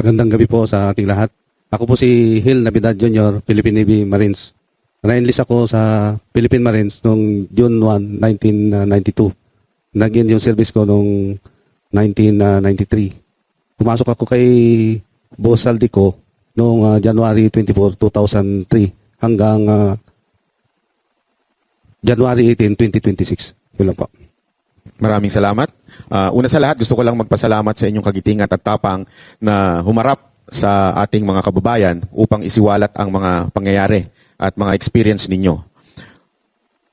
Magandang gabi po sa ating lahat. Ako po si Hil Navidad Jr., Philippine Navy Marines. Na-enlist ako sa Philippine Marines noong June 1, 1992. Nag-end yung service ko noong 1993. Pumasok ako kay Boss Saldico noong January 24, 2003 hanggang January 18, 2026. Yun lang po. Maraming salamat. Una sa lahat, gusto ko lang magpasalamat sa inyong kagitingan at tapang na humarap sa ating mga kababayan upang isiwalat ang mga pangyayari at mga experience ninyo.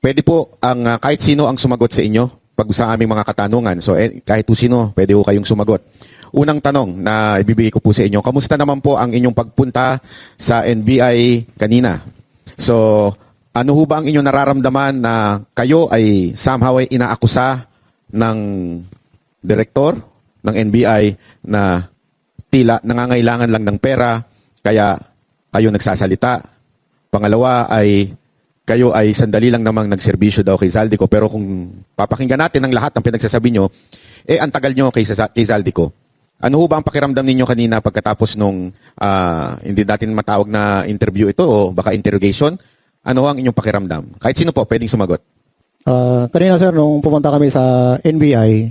Pwede po ang kahit sino ang sumagot sa inyo pag sa aming mga katanungan. So kahit po sino, pwede po kayong sumagot. Unang tanong na ibibigay ko po sa inyo, kamusta naman po ang inyong pagpunta sa NBI kanina? So ano ho ba ang inyong nararamdaman na kayo ay somehow ay inaakusa ng direktor ng NBI na tila nangangailangan lang ng pera kaya kayo nagsasalita? Pangalawa ay kayo ay sandali lang namang nagserbisyo daw kay Zaldico, pero kung papakinggan natin ang lahat ng pinagsasabi nyo, ang tagal nyo kay Zaldico. Ano ho ba ang pakiramdam ninyo kanina pagkatapos nung hindi natin matawag na interview ito o baka interrogation? Ano ang inyong pakiramdam? Kahit sino po pwedeng sumagot. Kanina sir, nung pumunta kami sa NBI,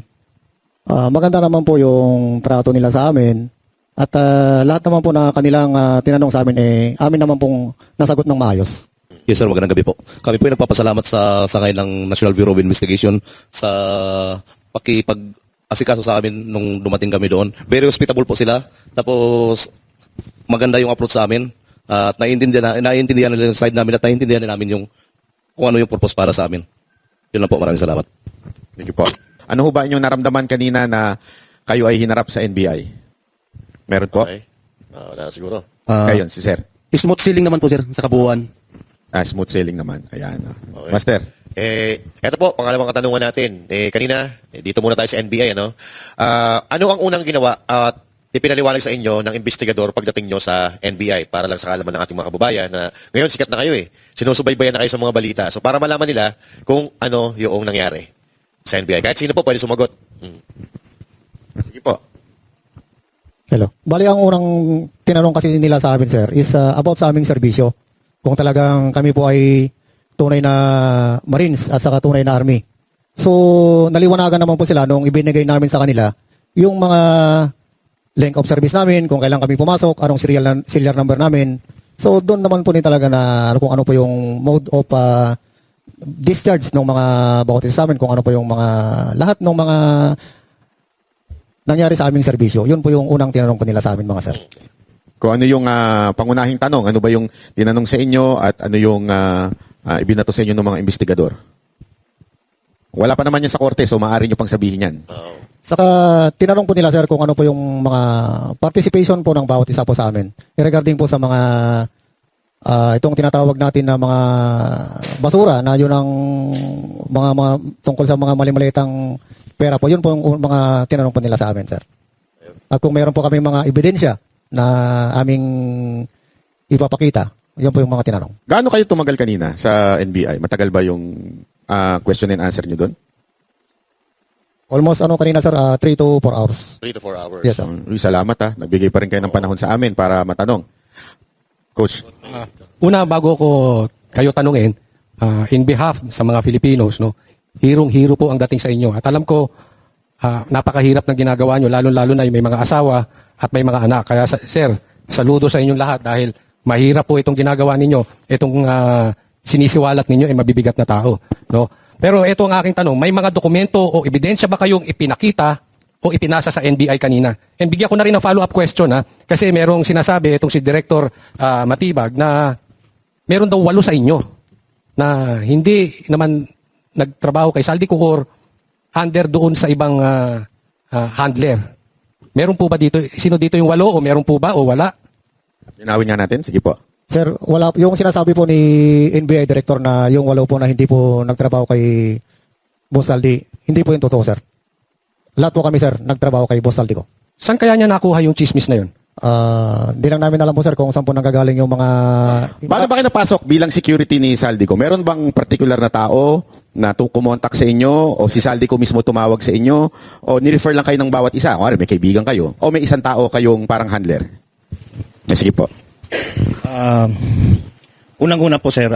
maganda naman po yung trato nila sa amin. At lahat naman po na kanilang tinanong sa amin, amin naman pong nasagot ng maayos. Yes sir, magandang gabi po. Kami po ay nagpapasalamat sa sangay ng National Bureau of Investigation sa pakipag-asikaso sa amin nung dumating kami doon. Very hospitable po sila. Tapos maganda yung approach sa amin. At naiintindihan nila yung side namin at naiintindihan namin yung kung ano yung purpose para sa amin. Yun lang po, maraming salamat. Thank you po. Ano ho ba inyong naramdaman kanina na kayo ay hinarap sa NBI? Meron po? Okay. Wala na siguro. Kayon, si Sir. Smooth sailing naman po sir sa kabuuan. Smooth sailing naman. Ayan. Okay. Master. Eto po, pangalawang katanungan natin. Kanina, dito muna tayo sa NBI, ano? Ano ang unang ginawa at ipinaliwanag sa inyo ng investigador pagdating nyo sa NBI para lang sa kalaman ng ating mga kababayan na ngayon sikat na kayo eh. Sinusubaybayan na kayo sa mga balita. So para malaman nila kung ano yung nangyari sa NBI. Kahit sino po pwede sumagot. Sige po. Hello. Bali, ang unang tinanong kasi nila sa amin sir is about sa aming serbisyo. Kung talagang kami po ay tunay na Marines at saka tunay na Army. So naliwanagan naman po sila nung ibinigay namin sa kanila yung mga length of service namin, kung kailan kami pumasok, anong serial number namin. So doon naman po ni talaga na kung ano po yung mode of discharge ng mga bawat isa sa amin, kung ano po yung mga lahat ng mga nangyari sa aming serbisyo. Yun po yung unang tinanong po nila sa amin mga sir. Kung ano yung pangunahing tanong, ano ba yung tinanong sa inyo at ano yung ibinato sa inyo ng mga investigador? Wala pa naman yan sa korte, so maaari nyo pang sabihin yan. Saka tinanong po nila sir kung ano po yung mga participation po ng bawat isa po sa amin. Regarding po sa mga itong tinatawag natin na mga basura na yun ang mga tungkol sa mga mali-malitang pera po. Yun po yung mga tinanong po nila sa amin sir. At kung meron po kami mga ebidensya na aming ipapakita, yun po yung mga tinanong. Gaano kayo tumagal kanina sa NBI? Matagal ba yung question and answer nyo doon? Almost kanina sir, 3 to 4 hours. 3 to 4 hours. Yes sir. Salamat Nagbigay pa rin kayo ng panahon sa amin para matanong. Coach. Una, bago ko kayo tanungin, in behalf sa mga Filipinos, no, hirong-hiro po ang dating sa inyo. At alam ko, napakahirap ng ginagawa nyo, lalo-lalo na yung may mga asawa at may mga anak. Kaya sir, saludo sa inyong lahat dahil mahirap po itong ginagawa ninyo, itong sinisiwalat ninyo ay mabibigat na tao. No? Pero ito ang aking tanong, may mga dokumento o ebidensya ba kayong ipinakita o ipinasa sa NBI kanina? And bigyan ko na rin ng follow-up question kasi merong sinasabi itong si Director Matibag na meron daw 8 sa inyo na hindi naman nagtrabaho kay Saldico or under doon sa ibang handler. Meron po ba dito, sino dito yung 8 o meron po ba o wala? Linawin nga natin. Sige po. Sir, wala yung sinasabi po ni NBI Director na yung 8 po na hindi po nagtrabaho kay Boss Saldi, hindi po yung totoo, sir. Lahat po kami, sir, nagtrabaho kay Boss Saldi ko. Saan kaya niya nakuha yung chismis na yun? Di lang namin alam po, sir, kung saan po nanggagaling yung mga... Paano ba kayo napasok bilang security ni Saldico? Meron bang particular na tao na kumontak sa inyo o si Saldico mismo tumawag sa inyo o ni-refer lang kayo ng bawat isa? O may kaibigan kayo o may isang tao kayong parang handler? Sige po. Unang-una po sir,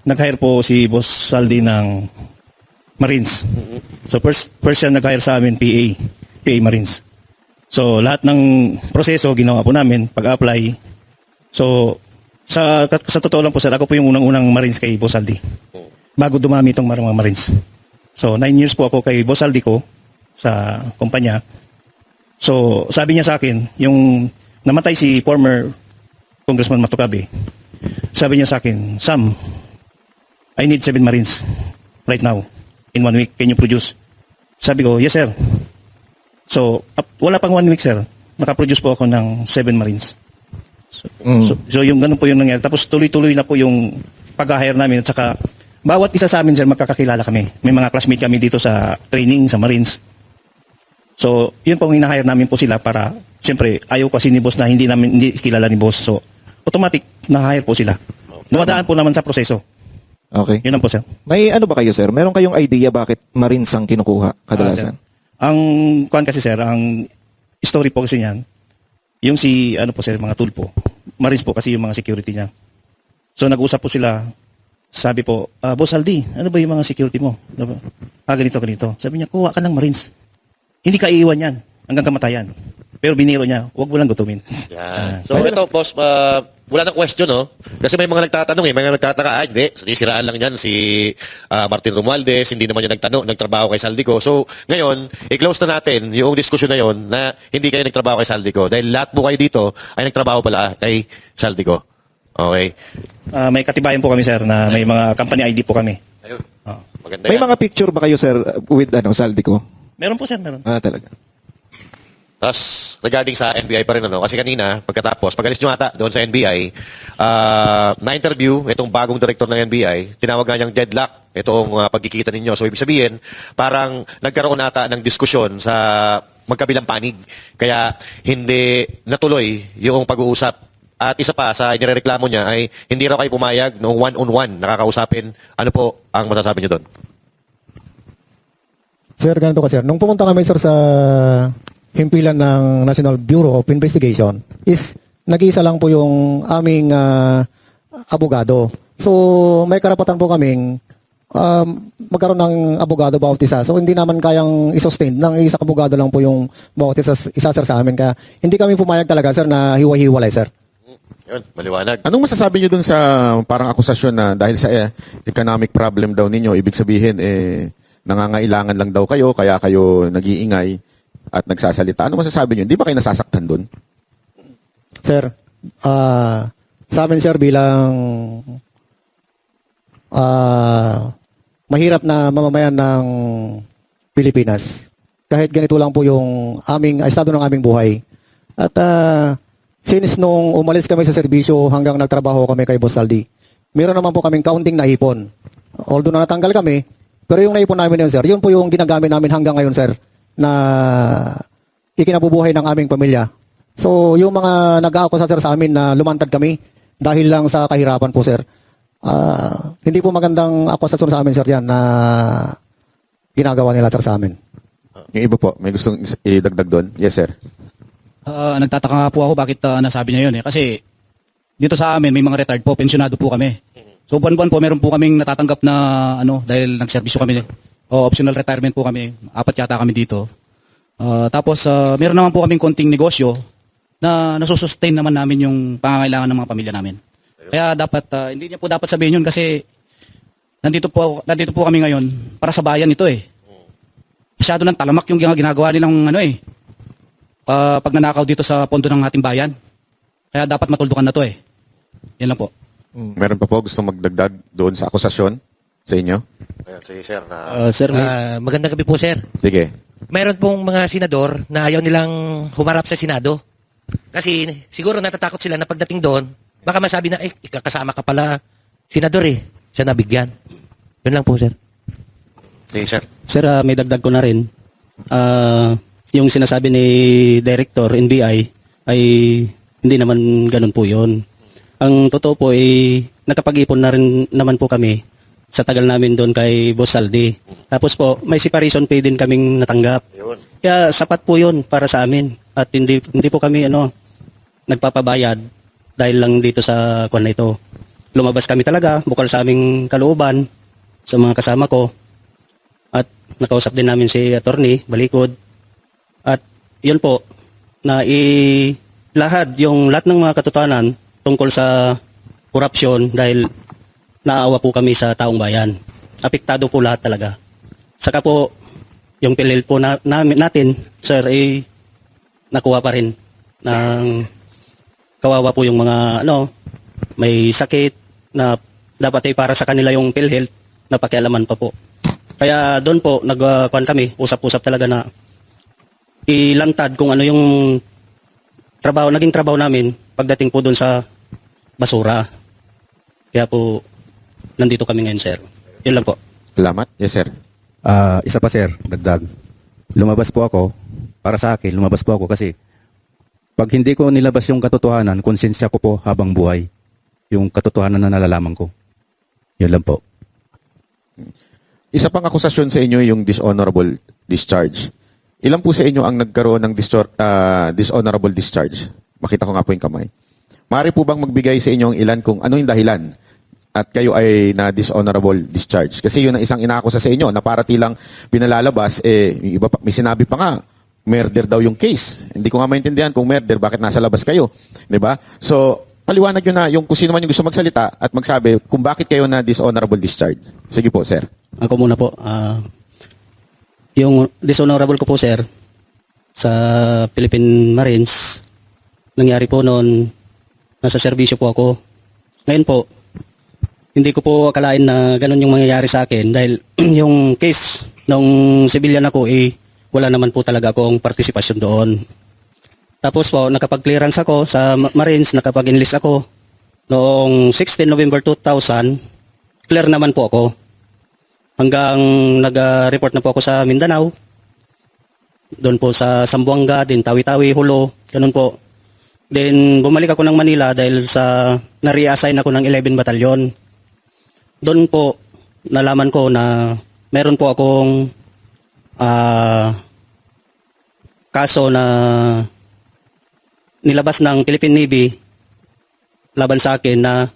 nag-hire po si Boss Saldi ng Marines. So first siya nag-hire sa amin PA Marines. So lahat ng proseso ginawa po namin pag-apply. So sa totoo lang po sir, ako po yung unang-unang Marines kay Boss Saldi. Bago dumami itong mga Marines. So 9 years po ako kay Boss Saldi ko sa kumpanya. So sabi niya sa akin, yung namatay si former Congressman Matucabe, sabi niya sa akin, Sam, I need 7 Marines right now in 1 week. Can you produce? Sabi ko, yes sir. So wala pang 1 week sir, nakaproduce po ako ng 7 Marines. So yung ganun po yung nangyari. Tapos tuloy-tuloy na po yung pag-hire namin at saka bawat isa sa amin sir magkakakilala kami. May mga classmate kami dito sa training sa Marines. So yun po ang hina-hire namin po sila para siyempre ayaw kasi ni boss na hindi kilala ni boss. So automatic na-hire po sila. Dumadaan po naman sa proseso. Okay. Yun lang po sir. May ano ba kayo, sir? Meron kayong idea bakit Marines ang kinukuha kadalasan? Ang kuan kasi sir, ang story po kasi niyan, yung si ano po sir, mga tulpo. Marines po kasi yung mga security niya. So nag-usap po sila. Sabi po, Boss Aldi, ano ba yung mga security mo? Ganito. Sabi niya, kuha ka ng Marines. Hindi ka iiwan yan hanggang kamatayan. Pero biniro niya, huwag mo lang gutumin. Yan. So ito, boss, wala nang question, no? Kasi may mga nagtatanong, may mga nagtataka, hindi, sinisiraan lang yan si Martin Romualdez, hindi naman niya nagtrabaho kay Saldico. So ngayon, i-close na natin yung diskusyon na yon na hindi kayo nagtrabaho kay Saldico. Dahil lahat po kayo dito ay nagtrabaho pala kay Saldico. Okay? May katibayan po kami sir na may mga company ID po kami. Ayun. Maganda May yan. mga picture ba kayo, sir, with Saldico? Meron po sir, meron. Talaga. Tapos, regarding sa NBI pa rin, ano? Kasi kanina, pagkatapos, pag-alis nyo ata doon sa NBI, na-interview itong bagong director ng NBI, tinawag nga niyang deadlock itong pagkikita ninyo. So, ibig sabihin, parang nagkaroon ata ng diskusyon sa magkabilang panig. Kaya, hindi natuloy yung pag-uusap. At isa pa, sa inireklamo niya ay hindi raw kayo pumayag noong one-on-one nakakausapin. Ano po ang masasabi niyo doon? Sir, ganito ka sir. Nung pumunta kami sir sa himpilan ng National Bureau of Investigation is nag-iisa lang po yung aming abogado. So may karapatan po kaming magkaroon ng abogado bawat isa. So hindi naman kayang i-sustain ng isang abogado lang po yung bawat isa sir sa amin. Kaya hindi kami pumayag talaga sir na hiwa-hiwalay sir. Yun, maliwanag. Anong masasabi niyo dun sa parang akusasyon na dahil sa economic problem daw ninyo, ibig sabihin nangangailangan lang daw kayo, kaya kayo nag-iingay at nagsasalita. Ano masasabi niyo? Hindi ba kayo nasasaktan dun? Sir, sa amin sir bilang mahirap na mamamayan ng Pilipinas, kahit ganito lang po yung estado ng aming buhay. At since nung umalis kami sa serbisyo hanggang nagtrabaho kami kay Boss Saldi, meron naman po kaming kaunting naipon. Although na natanggal kami, pero yung naipon namin yun, sir, yun po yung ginagamit namin hanggang ngayon, sir, na ikinabubuhay ng aming pamilya. So, yung mga nag-aakusa, sir, sa amin na lumantad kami dahil lang sa kahirapan po, sir, hindi po magandang akusasyon sa amin, sir, yan na ginagawa nila, sir, sa amin. Yung iba po, may gustong idagdag doon? Yes, sir. Nagtataka nga po ako bakit nasabi niya yun eh. Kasi dito sa amin may mga retired po, pensionado po kami. So buwan-buwan po meron po kaming natatanggap na dahil nagserbisyo kami. Optional retirement po kami. 4 yata kami dito. Tapos meron naman po kaming konting negosyo na nasusustain naman namin yung pangangailangan ng mga pamilya namin. Kaya dapat hindi niya po dapat sabihin yun kasi nandito po kami ngayon para sa bayan ito eh. Masyado ng talamak yung ginagawa nilang pagnanakaw dito sa pondo ng ating bayan. Kaya dapat matuldukan na to eh. Yan lang po. Meron pa po gustong magdagdag doon sa akusasyon sa inyo? Ayan, si sir na... Sir, magandang gabi po, sir. Sige. Mayroon pong mga senador na ayaw nilang humarap sa Senado. Kasi siguro natatakot sila na pagdating doon, baka masabi na, ikakasama ka pala, senador siya nabigyan. Yun lang po, sir. Si sir. Sir, may dagdag ko na rin. Yung sinasabi ni Director NBI ay hindi naman ganun po yun. Ang totoo po ay nakapag-ipon na rin naman po kami sa tagal namin doon kay Boss Saldi. Tapos po, may separation pay din kaming natanggap. Yun. Kaya sapat po yun para sa amin. At hindi po kami nagpapabayad dahil lang dito sa kwan na ito. Lumabas kami talaga, bukal sa aming kalooban, sa mga kasama ko. At nakausap din namin si attorney, Balikod. At yun po, lahat ng mga katotohanan tungkol sa korupsyon dahil naawa po kami sa taong bayan. Apektado po lahat talaga. Saka po, yung pilil po natin, sir, nakuha pa rin ng kawawa po yung mga may sakit na dapat ay para sa kanila yung PhilHealth na pakialaman pa po. Kaya doon po nagkuhan kami, usap-usap talaga na ilantad kung ano yung naging trabaho namin pagdating po doon sa basura. Kaya po nandito kami ngayon, sir. Yun lang po. Salamat. Yes, sir. Isa pa sir, dagdag. Lumabas po ako, para sa akin, lumabas po ako kasi pag hindi ko nilabas yung katotohanan, konsensya ko po habang buhay. Yung katotohanan na nalalaman ko. Yun lang po. Isa pang akusasyon sa inyo yung dishonorable discharge. Ilan po sa inyo ang nagkaroon ng dishonorable discharge? Makita ko nga po yung kamay. Maaari po bang magbigay sa inyo ang ilan kung ano yung dahilan at kayo ay na dishonorable discharge? Kasi yun ang isang inaakusa sa inyo na para tilang pinalalabas, yung iba pa, may sinabi pa nga, murder daw yung case. Hindi ko nga maintindihan kung murder, bakit nasa labas kayo? Diba? So, paliwanag nyo na yung kung sino man yung gusto magsalita at magsabi kung bakit kayo na dishonorable discharge. Sige po, sir. Ako muna po. Yung dishonorable ko po, sir, sa Philippine Marines, nangyari po noon, nasa serbisyo po ako. Ngayon po, hindi ko po akalain na ganun yung mangyayari sa akin dahil yung case nung civilian ako wala naman po talaga akong partisipasyon doon. Tapos po, nakapag-clearance ako sa Marines, nakapag-enlist ako. Noong 16 November 2000, clear naman po ako. Hanggang nag-report na po ako sa Mindanao. Doon po sa Zamboanga, din Tawi-Tawi, Hulo, ganun po. Then bumalik ako ng Manila dahil na-reassign ako ng 11 Batalyon. Doon po, nalaman ko na meron po akong kaso na nilabas ng Philippine Navy laban sa akin na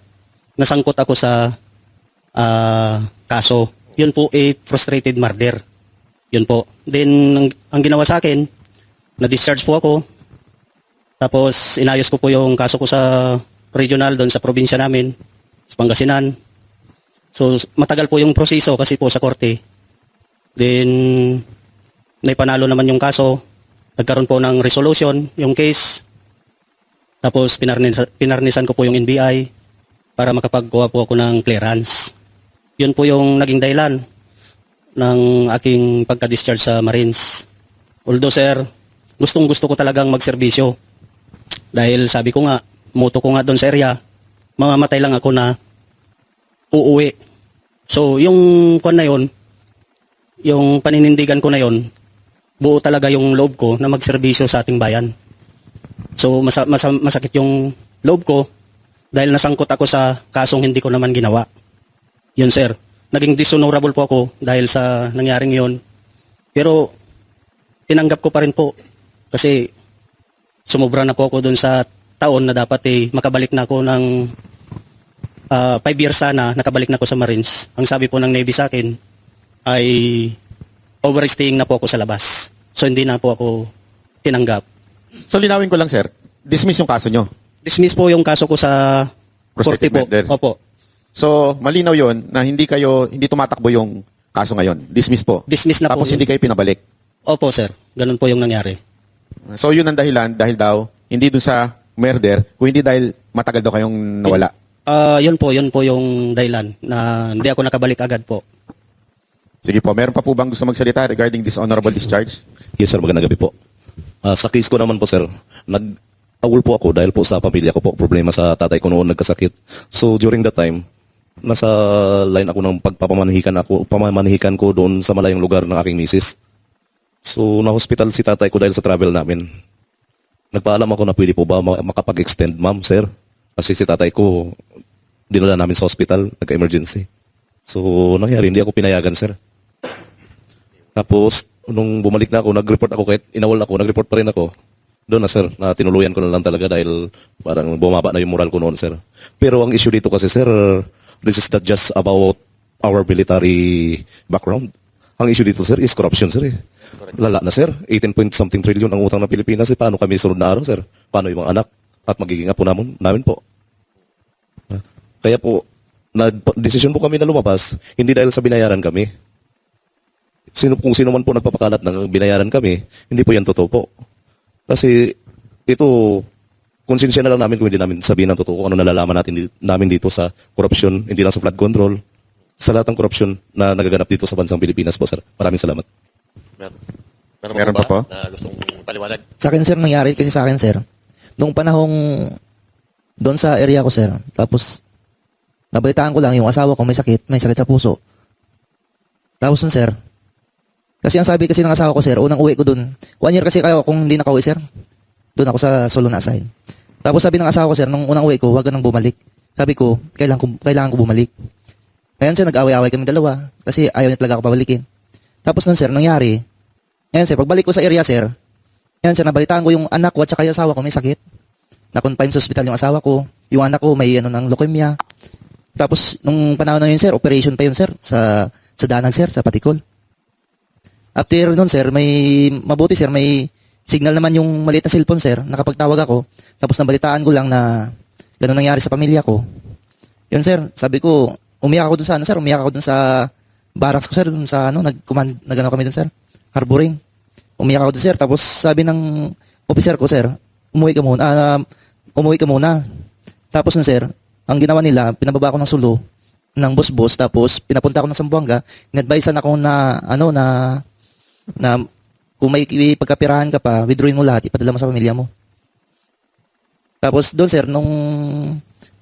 nasangkot ako sa kaso. Yun po frustrated murder. Yun po. Then, ang ginawa sa akin, na-discharge po ako. Tapos, inayos ko po yung kaso ko sa regional, doon sa probinsya namin, sa Pangasinan. So, matagal po yung proseso kasi po sa korte. Then, naipanalo naman yung kaso. Nagkaroon po ng resolution, yung case. Tapos, pinarnisan ko po yung NBI para makapagkuha po ako ng clearance. Yun po yung naging dahilan ng aking pagka-discharge sa Marines. Although, sir, gustong-gusto ko talagang magserbisyo. Dahil sabi ko nga, moto ko nga doon sa area, mamamatay lang ako na uuwi. So, yung kon na yun, yung paninindigan ko na yun, buo talaga yung loob ko na magserbisyo sa ating bayan. So, masakit yung loob ko dahil nasangkot ako sa kasong hindi ko naman ginawa. Yun, sir. Naging dishonorable po ako dahil sa nangyaring yun. Pero, tinanggap ko pa rin po kasi sumobra na po ako dun sa taon na dapat makabalik na ako ng 5 years sana, nakabalik na ako sa Marines. Ang sabi po ng Navy sa akin ay overstaying na po ako sa labas. So hindi na po ako tinanggap. So linawin ko lang, sir. Dismiss yung kaso nyo. Dismiss po yung kaso ko sa korte Prosecuted po. murder. Opo. So, malinaw yon na hindi tumatakbo yung kaso ngayon. Dismiss po. Dismiss na po. Tapos hindi kayo pinabalik. Opo, sir. Ganun po yung nangyari. So, yun ang dahilan dahil daw, hindi dun sa murder, kung hindi dahil matagal daw kayong nawala. Yun po yung dahilan na hindi ako nakabalik agad po. Sige po, meron pa po bang gusto magsalita regarding dishonorable discharge? Yes, sir. Magandang gabi po. Sa case ko naman po, sir, nag-awol po ako dahil po sa pamilya ko po. Problema sa tatay ko noon nagkasakit. So, during that time, nasa line ako ng pamamanihikan ko doon sa malayong lugar ng aking misis. So, na-hospital si tatay ko dahil sa travel namin. Nagpaalam ako na pwede po ba makapag-extend, ma'am, sir? Kasi si tatay ko, dinala namin sa hospital, nagka-emergency. So, nangyari, hindi ako pinayagan, sir. Tapos, nung bumalik na ako, nag-report ako, kahit inawal ako, nag-report pa rin ako. Doon na, sir, na tinuluyan ko na lang talaga dahil parang bumaba na yung moral ko noon, sir. Pero ang issue dito kasi, sir, this is not just about our military background. Ang issue dito, sir, is corruption, sir. Lala na, sir. 18 point something trillion ang utang ng Pilipinas. Paano kami sunod na araw, sir? Paano yung mga anak? At magiging apo namin po. Kaya po, desisyon po kami na lumabas, hindi dahil sa binayaran kami. Kung sino man po nagpapakalat ng binayaran kami, hindi po yan totoo po. Kasi ito, konsensya na lang namin kung hindi namin sabihin ng totoo kung ano nalalaman namin dito sa korupsyon, hindi lang sa flood control, sa lahat ng korupsyon na nagaganap dito sa bansang Pilipinas po, sir. Maraming salamat. Meron pa po? Na gustong paliwanag? Sa akin, sir, nangyari kasi sa akin, sir. Noong panahong doon sa area ko, sir, tapos nabalitaan ko lang yung asawa ko may sakit sa puso. Tapos nun, sir, kasi ang sabi kasi ng asawa ko, sir, unang uwi ko doon, 1 year kasi kayo kung hindi nakauwi, sir. Doon ako sa Solo na assign. Tapos sabi ng asawa ko, sir, nung unang uwi ko, huwag ka nang bumalik. Sabi ko, kailangan ko bumalik. Ngayon, sir, nag-away-away kami dalawa kasi ayaw niya talaga ako pabalikin. Tapos nun, sir, nangyari, ngayon, sir, pagbalik ko sa area, sir, ngayon, sir, nabalitaan ko yung anak ko at saka yung asawa ko may sakit. Na-confine sa hospital yung asawa ko. Yung anak ko may ng leukemia. Tapos, nung panahon na yun, sir, operation pa yun, sir, sa Danag, sir, sa Patikol. After nun, sir, mabuti, sir, may signal naman yung maliit na cellphone, sir, nakapagtawag ako. Tapos, nabalitaan ko lang na gano'n nangyari sa pamilya ko. Yun, sir, sabi ko, umiyak ako dun sa barracks ko, sir, dun sa, nag-ano kami dun, sir, harboring. Umiyak ako dun, sir, tapos sabi ng officer ko, sir, umuwi ka muna. Tapos nun, sir, ang ginawa nila, pinababa ko ng Sulu, ng bus, tapos pinapunta ako ng Zamboanga, in-advisean ako na kung may pagkapirahan ka pa, withdrawin mo lahat, ipadala mo sa pamilya mo. Tapos doon, sir, nung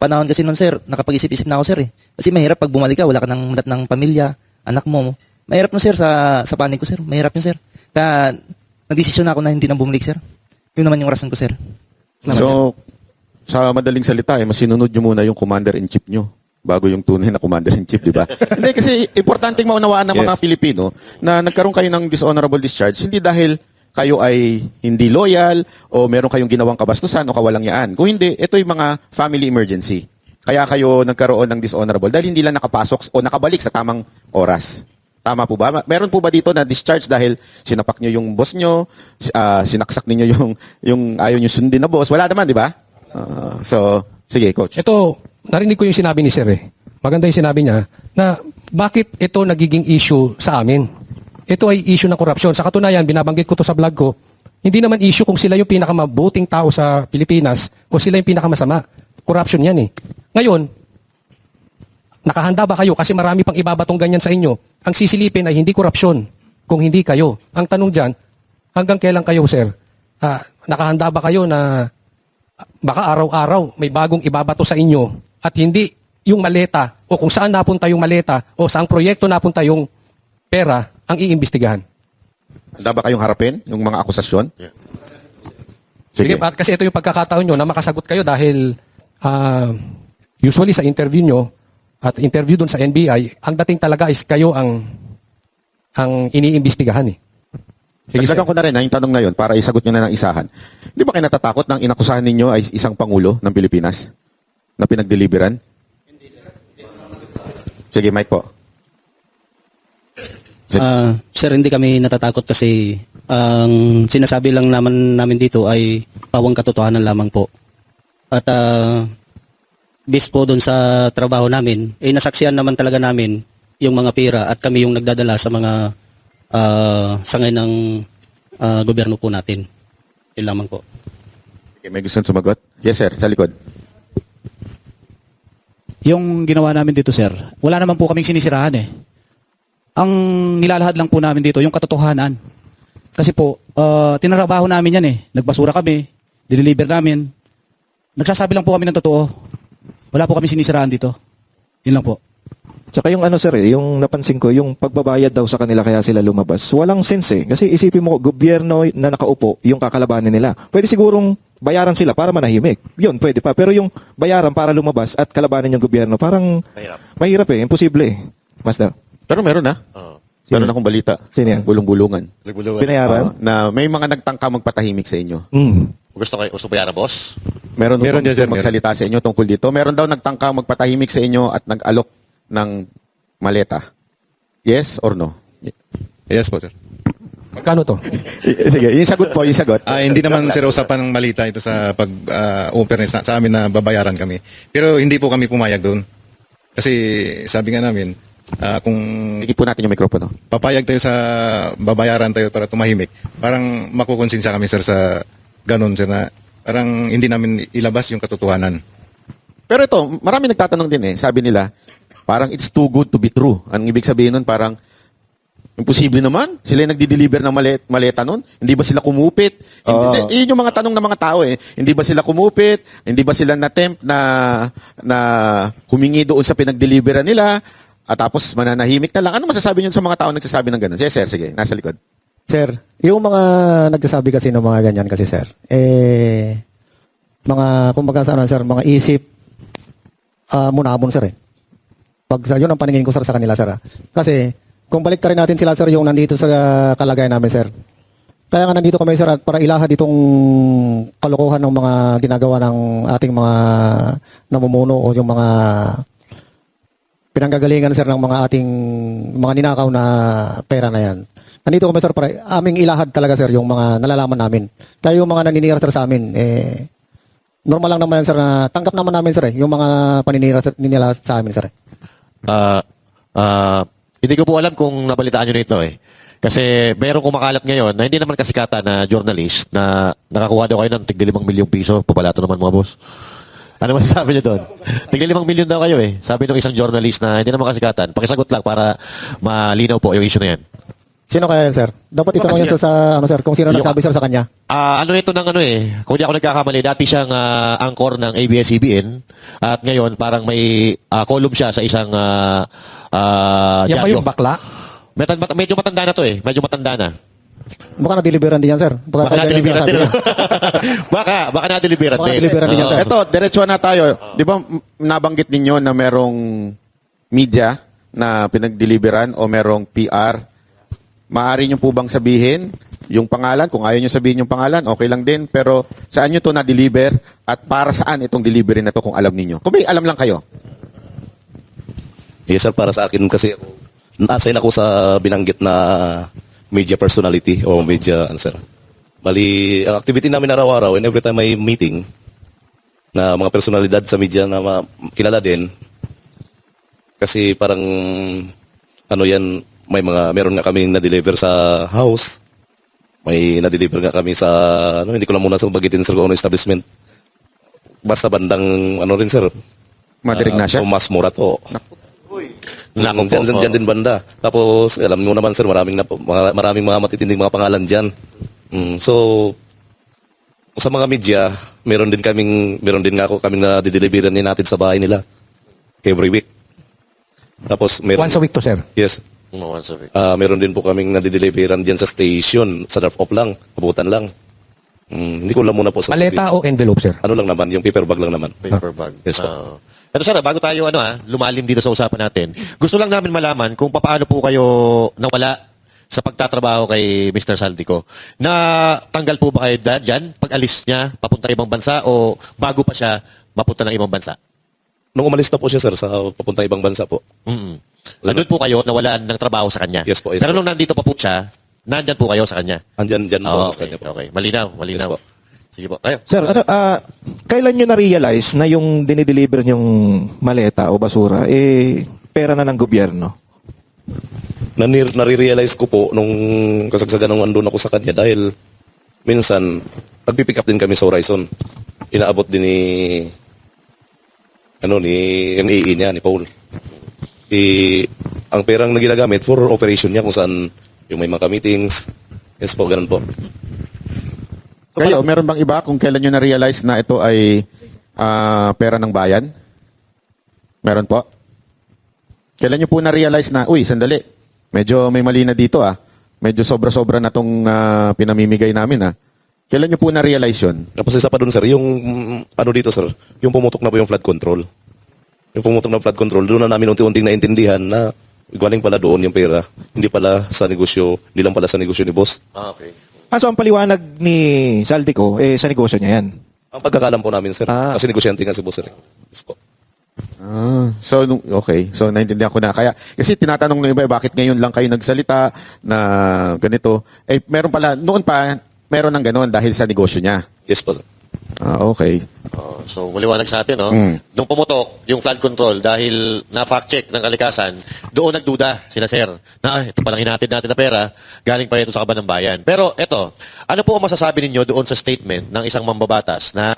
panahon kasi nun, sir, nakapag-isip-isip na ako, sir, eh. Kasi mahirap pag bumalik ka, wala ka ng pamilya, anak mo. Mahirap nun, sir, sa panig ko, sir. Mahirap yun, sir. Kaya, nagdesisyon na ako na hindi na bumalik, sir. Yun naman yung rason ko, sir. Salamat, So, sa madaling salita, mas sinunod nyo muna yung commander-in-chief nyo bago yung tunay na commander-in-chief, di ba? Hindi, kasi importanteng maunawaan ng mga Pilipino na nagkaroon kayo ng dishonorable discharge, hindi dahil kayo ay hindi loyal o meron kayong ginawang kabastusan o kawalangyaan. Kung hindi, ito yung mga family emergency. Kaya kayo nagkaroon ng dishonorable dahil hindi lang nakapasok o nakabalik sa tamang oras. Tama po ba? Meron po ba dito na discharge dahil sinapak nyo yung boss nyo, sinaksak ninyo yung ayaw nyo sundin na boss? Wala naman, di ba? So, sige, coach. Ito, narinig ko yung sinabi ni Sir eh. Maganda yung sinabi niya na bakit ito nagiging issue sa amin. Ito ay issue ng korupsyon. Sa katunayan, binabanggit ko to sa vlog ko, hindi naman issue kung sila yung pinakamabuting tao sa Pilipinas o sila yung pinakamasama. Corruption yan eh. Ngayon, nakahanda ba kayo? Kasi marami pang ibabatong ganyan sa inyo. Ang sisilipin ay hindi korupsyon, kung hindi kayo. Ang tanong dyan, hanggang kailan kayo, sir? Nakahanda ba kayo na baka araw-araw may bagong ibabato sa inyo at hindi yung maleta o kung saan napunta yung maleta o saang proyekto napunta yung pera ang iimbestigahan? Handa ba kayong harapin yung mga akusasyon? Sige. At kasi ito yung pagkakataon nyo na makasagot kayo dahil usually sa interview nyo at interview dun sa NBI, ang dating talaga is kayo ang iniimbestigahan eh. Sige, Dagdagan ko na rin yung tanong na yun para isagot nyo na ng isahan. Di ba kayo natatakot ng inakusahan ninyo ay isang pangulo ng Pilipinas na pinagdeliveran? Sige, Mike po. Sir, hindi kami natatakot kasi ang sinasabi lang namin dito ay pawang katotohanan lamang po. At based po doon sa trabaho namin, nasaksihan naman talaga namin yung mga pera at kami yung nagdadala sa mga sangay ng gobyerno po natin. Yun lamang po. Okay, may gusto sumagot? Yes, sir. Sa likod. Yung ginawa namin dito, sir, wala naman po kaming sinisirahan eh. Ang nilalahad lang po namin dito, yung katotohanan. Kasi po, tinarabaho namin yan eh. Nagbasura kami, deliver namin. Nagsasabi lang po kami ng totoo. Wala po kami sinisiraan dito. Yun lang po. Tsaka yung sir, yung napansin ko, yung pagbabayad daw sa kanila kaya sila lumabas. Walang sense eh. Kasi isipin mo, gobyerno na nakaupo, yung kakalabanin nila. Pwede sigurong bayaran sila para manahimik. Yun, pwede pa. Pero yung bayaran para lumabas at kalabanin yung gobyerno, parang mahirap eh. Imposible eh. Master. Pero meron na. Meron akong balita. Sino yan? Bulong-bulungan. Binayaran? Na may mga nagtangka magpatahimik sa inyo. Gusto bayaran, boss? Meron Meron gusto yan, sir, magsalita sa inyo tungkol dito. Meron daw nagtangka magpatahimik sa inyo at nag-alok ng maleta. Yes or no? Yes po, sir. Magkano to? Sige, yung sagot po, yung sagot. Hindi naman sir usapan ng malita ito sa pag-offer sa amin na babayaran kami. Pero hindi po kami pumayag doon. Kasi sabi nga namin, kung Sige po natin yung mikropono. papayag tayo sa babayaran tayo para tumahimik, parang makukonsensya kami sir sa ganun sir na parang hindi namin ilabas yung katotohanan. Pero ito, marami nagtatanong din Sabi nila, parang it's too good to be true. Ang ibig sabihin nun, parang imposible naman. Sila yung nagdi-deliver ng maleta nun. Hindi ba sila kumupit? Yun yung mga tanong ng mga tao Hindi ba sila kumupit? Hindi ba sila na-tempt na humingi doon sa pinag-deliveran nila? At tapos mananahimik na lang. Ano masasabi niyo sa mga tao nagsasabi ng gano'n? Sige, sir, sige. Nasa likod. Sir, yung mga nagsasabi kasi ng mga ganyan kasi sir, mga, kumbaga sa ano sir, mga isip, munabon sir Pag yun ang paningin ko sir sa kanila sir Kasi, kung balik rin natin sila sir, yung nandito sa kalagayan namin sir. Kaya nga nandito kami sir para ilahad itong kalokohan ng mga ginagawa ng ating mga namumuno o yung mga pinanggagalingan sir ng mga ating mga ninakaw na pera na yan. Nandito kami sir para aming ilahad talaga sir yung mga nalalaman namin. Kaya yung mga naninira sir sa amin, normal lang naman sir na tanggap naman namin sir yung mga paninira nila sa amin sir. Hindi ko po alam kung nabalitaan nyo na ito Kasi merong kumakalat ngayon na hindi naman kasikata na journalist na nakakuha daw kayo ng tigli 5 milyong piso. Pabalato naman mga boss. Ano masasabi niyo doon? Tigli 5 milyon daw kayo Sabi ng isang journalist na hindi naman kasikatan. Pakisagot lang para malinaw po yung issue na yan. Sino kaya yan, sir? Dapat itanong yan sa ano sir, kung sino nagsabi sir sa kanya. Ano ito ng kung di ako nagkakamali, dati siyang anchor ng ABS-CBN at ngayon parang may column siya sa isang Yan ba yung bakla? Medyo matanda na to Medyo matanda na. Baka na-deliveran din yan, sir. Baka na-deliveran din. Baka na-deliveran din. na-deliveran din yan, sir. Ito, diretso na tayo. Di ba nabanggit ninyo na merong media na pinag-deliveran o merong PR? Maaari nyo po bang sabihin yung pangalan? Kung ayaw nyo sabihin yung pangalan, okay lang din. Pero saan nyo to na-deliver at para saan itong delivery na to kung alam ninyo? Kung may alam lang kayo. Yes sir, para sa akin kasi na-assign ako sa binanggit na media personality o media sir. Bali, ang activity namin araw-araw and every time may meeting na mga personalidad sa media na kilala din. Kasi parang meron nga kami na-deliver sa house. May na-deliver nga kami sa hindi ko lang muna sa bagitin sir kung ano establishment. Basta bandang rin sir. Madirig na siya? Tomas Morato. Diyan din banda. Tapos, alam mo naman sir, maraming mga matitinding mga pangalan dyan. So, sa mga media, meron din nga ako kaming na-deliveran natin sa bahay nila. Every week. Tapos, Once a week to, sir? Yes. Once a week. Meron din po kaming na-deliveran dyan sa station. Sa drop-off lang. Kabutan lang. Hindi ko lang muna po sa Maleta o envelope, sir? Ano lang naman, yung paper bag lang naman. Paper bag. Yes po. Ito sir, bago tayo lumalim dito sa usapan natin, gusto lang namin malaman kung paano po kayo nawala sa pagtatrabaho kay Mr. Saldico. Na tanggal po ba kayo dyan pag alis niya papunta ibang bansa o bago pa siya mapunta ng ibang bansa? Nung umalis na po siya sir sa papunta ibang bansa po. Doon po kayo nawalaan ng trabaho sa kanya. Yes po. Pero nung nandito pa po siya, nandyan po kayo sa kanya. Andyan po sa kanya po. Okay. Malinaw. Yes po. Sige po. Kayo. Sir, kailan nyo na-realize na yung dinideliver yung maleta o basura, pera na ng gobyerno? Nare-realize ko po nung kasagsagan nung andun ako sa kanya dahil minsan, nagpipick up din kami sa Horizon. Inaabot din ni MAE niya, ni Paul. Ang perang na ginagamit for operation niya kung saan yung may mga meetings. Yes po, ganun po. Kayo, meron bang iba kung kailan nyo na-realize na ito ay pera ng bayan? Meron po? Kailan nyo po na-realize na, sandali, medyo may mali na dito Medyo sobra-sobra na itong pinamimigay namin Kailan nyo po na-realize yun? Tapos isa pa dun sir, yung dito sir, yung pumutok na po yung flood control. Yung pumutok na flood control, doon na namin unti-unting naintindihan na galing pala doon yung pera. Hindi pala sa negosyo, hindi lang pala sa negosyo ni boss. Ah, okay. So ang paliwanag ni Saldico, sa negosyo niya yan. Ang pagkakalam po namin, sir. Kasi negosyante nga si boss, sir. Yes po. So, okay. So, naintindihan ko na. Kaya, kasi tinatanong ng iba, bakit ngayon lang kayo nagsalita na ganito? Eh, meron pala, noon pa, meron ng ganoon dahil sa negosyo niya. Yes po, sir. Okay. So, maliwanag sa atin, no? Nung pumutok yung flood control dahil na-fact check ng kalikasan, doon nagduda sila sir na ito palang hinatid natin na pera, galing pa ito sa kaban ng bayan. Pero ito, ano po ang masasabi ninyo doon sa statement ng isang mambabatas na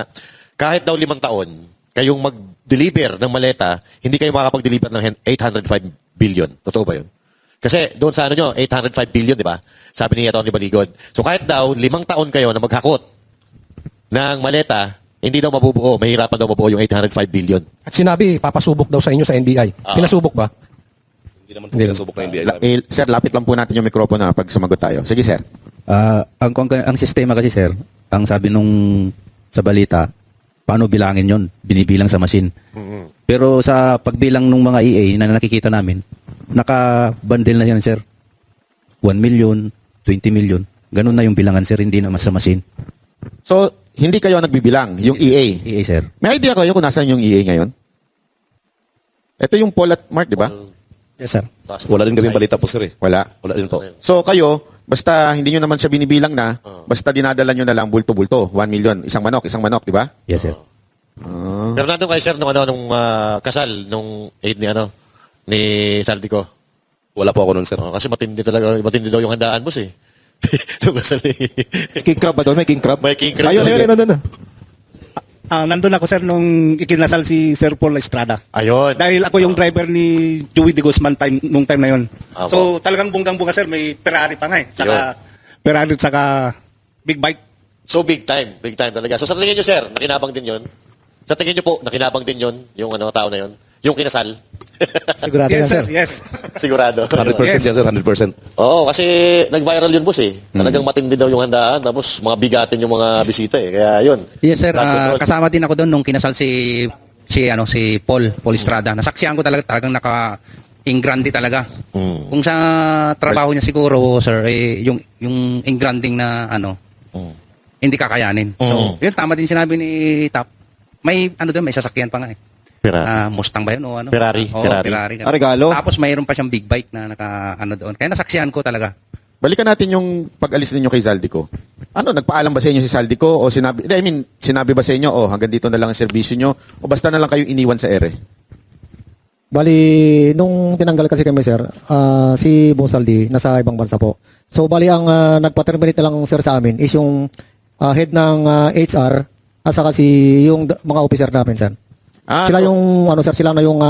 kahit daw 5 taon, kayong mag-deliver ng maleta, hindi kayo makakapag-deliver ng 805 billion. Totoo ba yun? Kasi doon sa ano nyo, 805 billion, di ba? Sabi ni Atty. Baligod. So kahit daw 5 taon kayo na maghakot ng maleta, hindi daw mabubuo, mahirapan daw mabuo yung 805 billion. At sinabi, papasubok daw sa inyo sa NBI. Pinasubok ba? Hindi naman po pinasubok na NBI. Sir, lapit lang po natin yung mikropono pag sumagot tayo. Sige, sir. Ang sistema kasi sir, ang sabi nung sa balita, paano bilangin yon? Binibilang sa machine. Pero sa pagbilang ng mga EA na nakikita namin, naka-bundle na yan sir. 1 million, 20 million. Ganun na yung bilangan sir, hindi naman sa machine. So, hindi kayo nagbibilang, yung EA. EA sir. May idea kayo kung nasaan yung EA ngayon? Ito yung Paul at Mark, di ba? Yes, sir. Wala rin kaming balita po, sir. Wala. Wala rin po. So, kayo, basta hindi nyo naman siya binibilang na, basta dinadala nyo na lang bulto-bulto, 1 million, isang manok, di ba? Yes sir. Pero nandun kayo sir nung kasal, nung aid ni Saldico. Wala po ako nun, sir. Kasi matindi daw yung handaan, boss eh. Nung kasal ni... King crab ba doon? May king crab? May king crab. Ayun. Nandun ako sir nung ikinasal si Sir Paul Estrada. Ayun. Dahil ako yung driver ni Joey de Guzman nung time na yun. Apo. So talagang bunggang-bunga sir, may Ferrari pa nga eh. Saka Ferrari at saka big bike. So big time talaga. So sa tingin nyo sir, nakinabang din yun? Sa tingin nyo po, nakinabang din yun, yung tao na yun? Yung kinasal? Sigurado yan, sir. Yes. Sigurado. 100% yan, sir. 100%. Oo, kasi nag-viral yun, boss eh. Talagang matindi daw yung handaan, tapos mga bigatin yung mga bisita eh. Kaya yun. Yes, sir. Flood control. Kasama din ako doon nung kinasal si Paul Estrada. Nasaksihan ko talagang naka-ingrandi talaga. Kung sa trabaho niya siguro, sir, yung ingranding na hindi kakayanin. So, yun, tama din sinabi ni Tap. May may sasakyan pa nga eh. Mustang ba yun o ano? Ferrari. Ferrari. Regalo. Tapos mayroon pa siyang big bike na doon. Kaya nasaksihan ko talaga. Balikan natin yung pag-alis ninyo kay Saldico. Nagpaalam ba sa inyo si Saldico o sinabi ba sa inyo, hanggang dito na lang ang serbisyo nyo o basta na lang kayo iniwan sa ere? Bali, nung tinanggal kasi kami, sir, si Boss Saldi, nasa ibang bansa po. So, bali, ang nagpa-terminate na lang, sir, sa amin is yung head ng HR at saka yung mga officer namin, sir. Sila sila na yung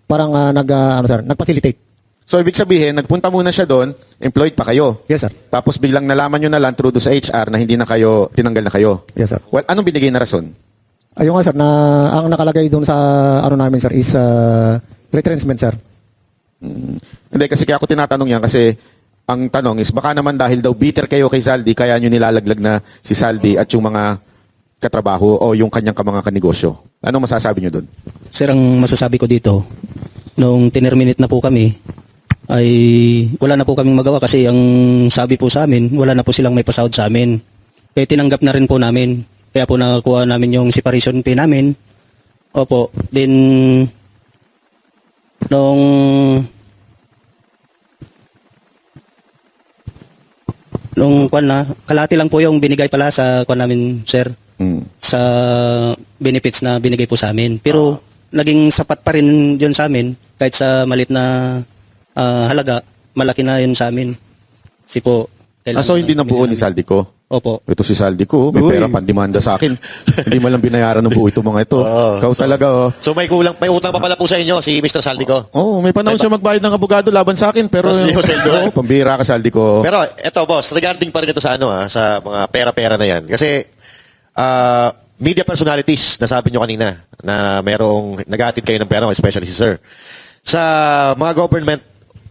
parang nag-facilitate. So, ibig sabihin, nagpunta muna siya doon, employed pa kayo. Yes, sir. Tapos biglang nalaman nyo na lang through do sa HR na hindi na kayo, tinanggal na kayo. Yes, sir. Well, anong binigay na rason? Ayun nga, sir, na ang nakalagay doon sa namin, sir, is retrenchment, sir. Hindi, kasi kaya ako tinatanong yan kasi ang tanong is baka naman dahil daw bitter kayo kay Saldi kaya nyo nilalaglag na si Saldi at yung mga katrabaho o yung kanyang mga kanegosyo. Anong masasabi nyo doon? Sir, ang masasabi ko dito, nung tinerminate na po kami, ay wala na po kaming magawa kasi ang sabi po sa amin, wala na po silang may pasahod sa amin. Kaya tinanggap na rin po namin. Kaya po nakakuha namin yung separation pay namin. Opo. Then, nung kalahati lang po yung binigay pala sa kuwan namin, sir. Sa benefits na binigay po sa amin. Pero naging sapat pa rin yun sa amin kahit sa malit na halaga, malaki na yun sa amin. So hindi na buo ni Saldico? Opo. Ito si Saldico, may pera pandemanda sa akin. Hindi mo lang binayaran ng buo ito mga ito. Ikaw talaga. So may utang pa pala po sa inyo si Mr. Saldico? May panahon siya magbayad ng abogado laban sa akin pero pambira ka Saldico. Pero eto boss, regarding pa rin ito sa sa mga pera-pera na yan. Kasi media personalities, nasabi nyo kanina na merong nag-aatid kayo ng pera, especially si sir. Sa mga government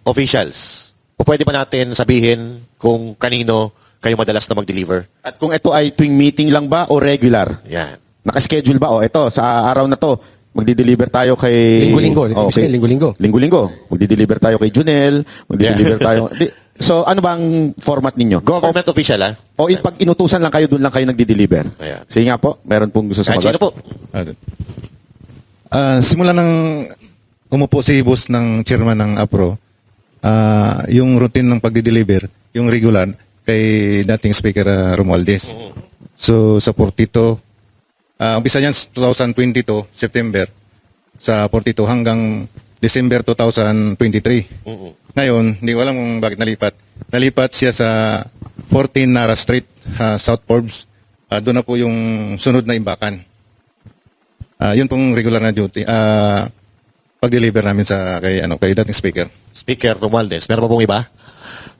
officials, pwede ba natin sabihin kung kanino kayo madalas na mag-deliver? At kung ito ay tuwing meeting lang ba o regular? Yan. Nakaschedule ba? Ito, sa araw na to, magdi-deliver tayo kay... Linggo-linggo. Ibig sabihin, linggo-linggo. Linggo-linggo. Magdi-deliver tayo kay Junel. Magdi-deliver tayo... So, ano ba ang format ninyo? Government official, ha? O pag inutusan lang kayo, doon lang kayo nagdi-deliver? Ayan. Sige nga po, meron pong gusto Kahit sumagot. sino po? Simula nang umupo si boss ng chairman ng APRO, yung routine ng pagdi-deliver, yung regular, kay dating Speaker Romualdez. So, sa 42, umpisa niyan 2022, September, sa 42 hanggang December 2023. Ngayon, hindi ko alam kung bakit nalipat. Nalipat siya sa 14 Nara Street, South Forbes. Doon na po yung sunod na imbakan. Yun pong regular na duty. Pag-deliver namin sa kay dating speaker. Speaker Romualdez. Meron pa pong iba?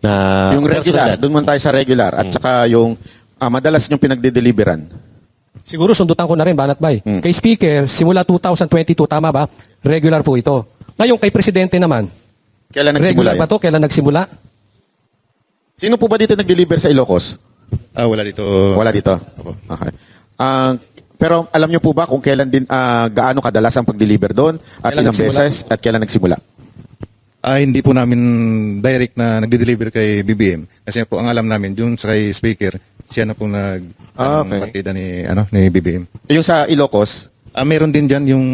Na Yung regular, doon muna tayo sa regular. At saka yung madalas yung pinagde-deliveran. Siguro sundutan ko na rin, Banat Bay. Kay Speaker, simula 2022, tama ba? Regular po ito. Ngayon, kay Presidente naman, Kailan nagsimula regular ba yun? to? Kailan nagsimula? Sino po ba dito nag-deliver sa Ilocos? Wala dito. Wala dito. Okay. Pero alam niyo po ba kung kailan din gaano kadalas ang pag-deliver doon at Kailan ilang nagsimula? beses at kailan nagsimula? Hindi po namin direct na nagde-deliver kay BBM. Kasi po ang alam namin, yung sa kay speaker, siya na po partida ni BBM. Yung sa Ilocos? Meron din dyan yung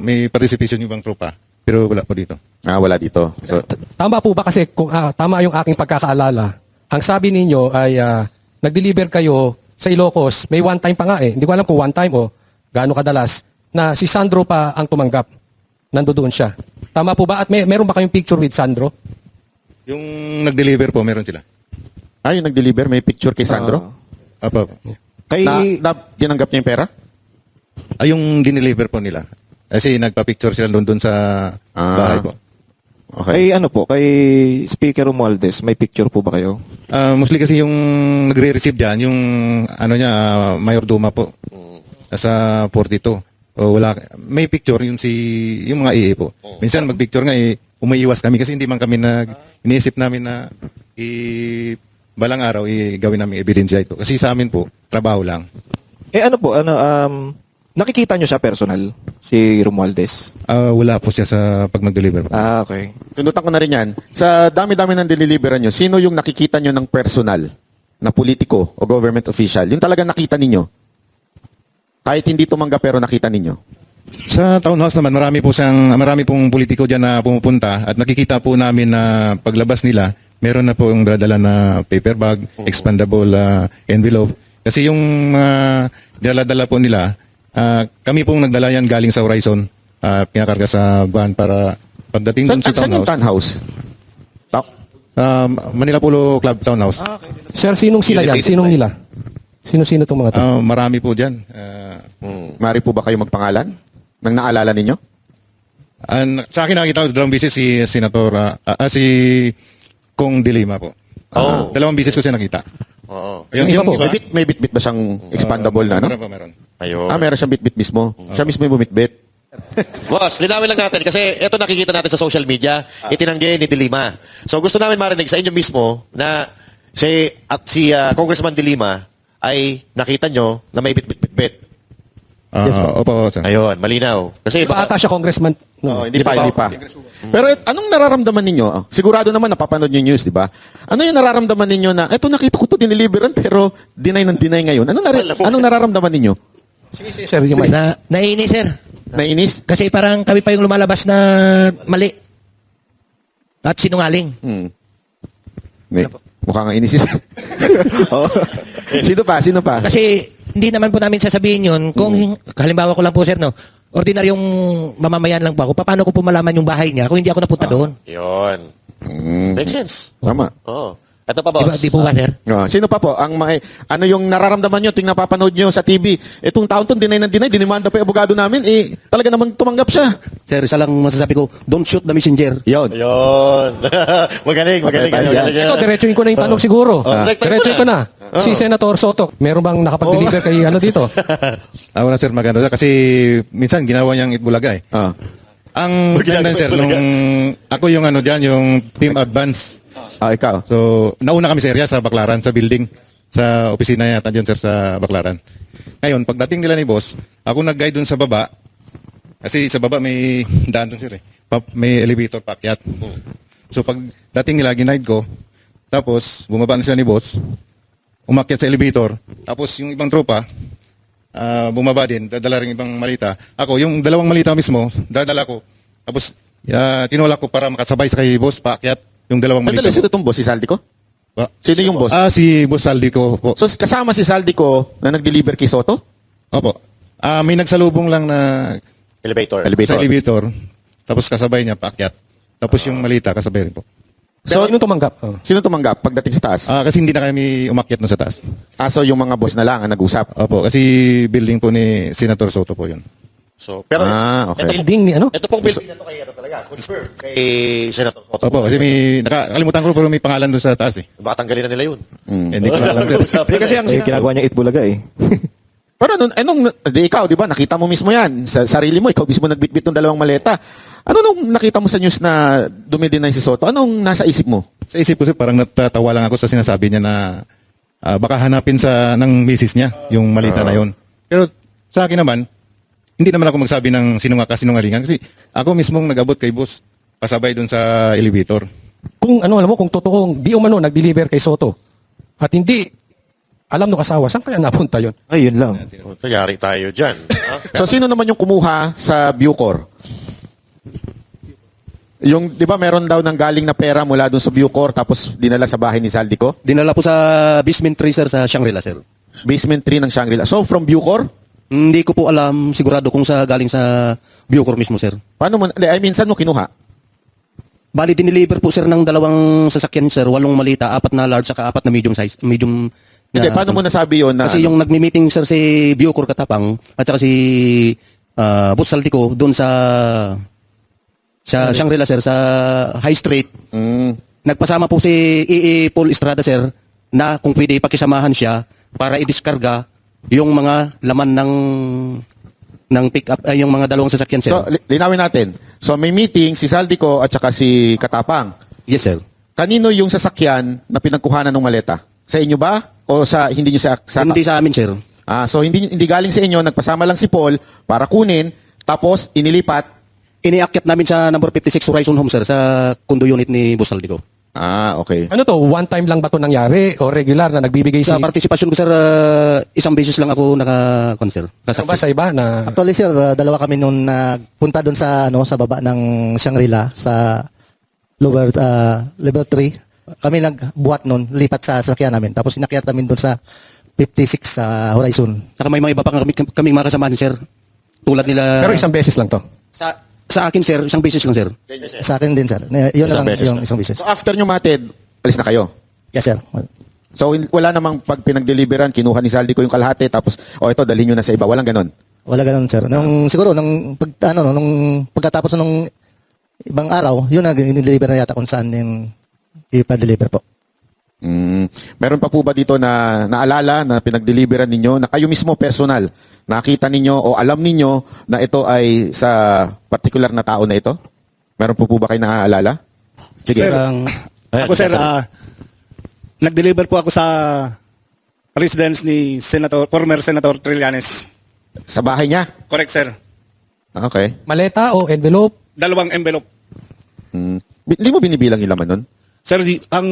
may participation yung ibang tropa. Pero wala po dito. Wala dito. So, Tama po ba kasi kung tama yung aking pagkakaalala, ang sabi ninyo ay nag-deliver kayo sa Ilocos, may one time pa nga eh. Hindi ko alam kung one time o gaano kadalas na si Sandro pa ang tumanggap. Nandoon siya. Tama po ba? At meron ba kayong picture with Sandro? Yung nag-deliver po, meron sila. yung nag-deliver, may picture kay Sandro? Apo. Kay, Na tinanggap niya yung pera? yung dineliver po nila. Kasi nagpa-picture sila doon sa bahay po. kay kay Speaker Romualdez, may picture po ba kayo? Mostly kasi yung nagre-receive dyan, yung Mayor Duma po. Sa 42. Wala, may picture yung mga EE po. Minsan mag-picture nga umiiwas kami kasi hindi man kami iniisip namin na balang araw gawin namin ebidensya ito. Kasi sa amin po, trabaho lang. Nakikita nyo siya personal, si Romualdez? Wala po siya sa pag mag-deliver. Okay. Sundutan ko na rin yan. Sa dami-dami ng deliveran nyo, sino yung nakikita nyo ng personal na politiko o government official? Yung talaga nakita ninyo? Kahit hindi tumanggap pero nakita ninyo? Sa townhouse naman, marami pong politiko dyan na pumupunta at nakikita po namin na paglabas nila, meron na po yung dadala na paper bag, expandable envelope. Kasi yung dala-dala po nila, kami pong nagdala yan galing sa Horizon, pinakarga sa van para pagdating dun sa Saan yung townhouse. townhouse? Manila Polo Club Townhouse. Sir, sinong sila yan? Sinong nila? Sino-sino itong mga to? Marami po dyan. Mari po ba kayo magpangalan? Nang naalala ninyo? Sa akin nakita ko dalawang bisis si Senator, si Kong Dilima po. Dalawang bisis ko siya nakita. Oo. May bit-bit ba siyang expandable na? No? Meron. Ayun. Meron siyang bit-bit mismo. Siya mismo yung bumit-bit. Boss, linawin lang natin kasi ito nakikita natin sa social media, itinanggi ni Dilima. So gusto namin marinig sa inyo mismo na si Congressman Dilima ay nakita nyo na may bit-bit-bit. Opo, sir. Ayun, malinaw. Kasi Di ba ata siya congressman? Hindi pa. Pero anong nararamdaman ninyo? Sigurado naman napapanood nyo yung news, di ba? Ano yung nararamdaman ninyo na, eto nakita ko to diniliberan pero deny ng deny ngayon. Anong nararamdaman ninyo? Sige, sir. Yung mic. Naiinis, sir. Nainis? Kasi parang kami pa yung lumalabas na mali. At sinungaling. Mukhang nga inis. Sino pa? Kasi hindi naman po namin sasabihin yun kung halimbawa ko lang po, sir, no? Ordinaryong mamamayan lang po ako. Paano ko po malaman yung bahay niya kung hindi ako napunta doon? Yun. Makes sense. Tama. Oo. Ito pa, boss. Di po ba, sir? Sino pa po? Ano yung nararamdaman nyo tuwing napapanood nyo sa TV? Itong taon to, deny ng deny, dinimanda pa yung abogado namin, talaga naman tumanggap siya. Sir, isa lang masasabi ko, don't shoot the messenger. Yun. magaling. Ito, diretsuin ko na yung tanong siguro. Diretsuin ko na. Si Senator Soto, meron bang nakapag-deliver kay dito? Wala sir, maganda kasi minsan ginawa niyang Itbulaga eh. Ang ganun sir, nung ako yung yung team advance. Ikaw. So, nauna kami sa area sa Baclaran, sa building, sa opisina yata dyan sir sa Baclaran. Ngayon, pagdating nila ni boss, ako nag-guide dun sa baba, Kasi sa baba may daan doon sir eh. May elevator paakyat. So pag dating nila, ginaid ko, tapos bumaba na sila ni boss, umakyat sa elevator, tapos yung ibang tropa, bumaba din, dadala rin ibang malita. Ako, yung dalawang malita mismo, dadala ko. Tapos tinulak ko para makasabay sa kay boss, paakyat yung dalawang malita. Sandali, sino itong boss? Si Saldico? Sino yung boss? Si Boss Saldico po. So kasama si Saldico na nag-deliver kay Soto? Opo. May nagsalubong lang na Elevator. sa elevator. Tapos kasabay niya paakyat. Tapos yung malita kasabay rin po. So, sino tumanggap? Sino tumanggap pagdating sa taas? Kasi hindi na kami umakyat no sa taas. So yung mga boss na lang ang nag-usap? Opo, kasi building po ni Senator Soto po yun. So, pero okay. Building ni ano? ito pong building na to kay ano talaga, confirmed kay Senator Soto. Opo, kasi nakalimutan ko pero may pangalan doon sa taas eh. Baka tanggalin na nila yun. Hindi ko alam sir. Kasi ang ginagawa niya Itbulaga eh. Pero ikaw, di ba, nakita mo mismo yan. Sa sarili mo, ikaw mismo nagbitbit ng dalawang maleta. Ano nung nakita mo sa news na dumidinay si Soto? Anong nasa isip mo? Sa isip ko sir, parang natatawa lang ako sa sinasabi niya na baka hanapin ng misis niya yung malita na yun. Pero sa akin naman, hindi naman ako magsabi ng kasinungalingan kasi ako mismong nag-abot kay boss pasabay doon sa elevator. Kung alam mo, kung totoong di umano nag-deliver kay Soto at hindi alam ng asawa, saan kaya napunta yun? Ay, yun lang. Yari tayo dyan. So sino naman yung kumuha sa Bucor? Yung, di ba, meron daw nang galing na pera mula doon sa Bucor tapos dinala sa bahay ni Saldico? Dinala po sa basement 3, sir, sa Shangri-La, sir. Basement 3 ng Shangri-La. So from Bucor? Hindi ko po alam sigurado kung galing sa Bucor mismo, sir. Paano mo, saan mo kinuha? Bali, dineliver po, sir, ng 2 sasakyan, sir. 8 malita, 4 na large, saka 4 na medium size. Hindi, paano mo nasabi yun na... Kasi yung nagmi-meeting, sir, si Bucor Katapang at saka si Boss Saltico doon sa Shangri-La, sir, sa High Street. Nagpasama po si E.E. Paul Estrada, sir, na kung pwede pakisamahan siya para i-discarga yung mga laman ng pick-up, yung mga 2 sasakyan, sir. So, linawin natin. So, may meeting si Saldico at saka si Katapang. Yes, sir. Kanino yung sasakyan na pinagkuhanan ng maleta? Sa inyo ba? O hindi nyo sa Hindi sa amin, sir. So, hindi galing sa inyo, nagpasama lang si Paul para kunin, tapos inilipat. Iniakyat namin sa number 56 Horizon Home, sir, sa condo unit ni Boss Saldico. Okay. Ano to, one time lang ba to nangyari o regular na nagbibigay Sa partisipasyon ko, sir, isang beses lang ako naka-sir. Ano ba sa iba na... Actually sir, dalawa kami nung nagpunta doon sa sa baba ng Shangri-La sa lower level 3. Kami nagbuhat noon, lipat sa sasakyan namin. Tapos inakyat namin doon sa 56 sa Horizon. Saka may mga iba pa kaming mga kasamahan, sir. Tulad nila... Pero isang beses lang to. Sa akin, sir, isang beses lang, sir. Sa akin din, sir. Yun na lang yung isang beses. So, after nyo matid, alis na kayo? Yes, sir. So, wala namang pag pinag-deliveran, kinuha ni Saldico yung kalahati, tapos, ito, dalhin nyo na sa iba. Walang ganon? Wala ganon, sir. Siguro, nung pagkatapos ng ibang araw, yun na, in-deliver na yata kung saan yung ipa-deliver po. Meron pa po ba dito na naalala na pinag-deliveran ninyo, na kayo mismo personal, nakita ninyo o alam ninyo na ito ay sa particular na tao na ito? Meron po ba kayo naaalala? Sige. Sir, ako sir, nag-deliver po ako sa residence ni former Senator Trillanes. Sa bahay niya? Correct, sir. Okay. Maleta o envelope? 2 envelope. Hindi mo binibilang yung laman nun? Sir, ang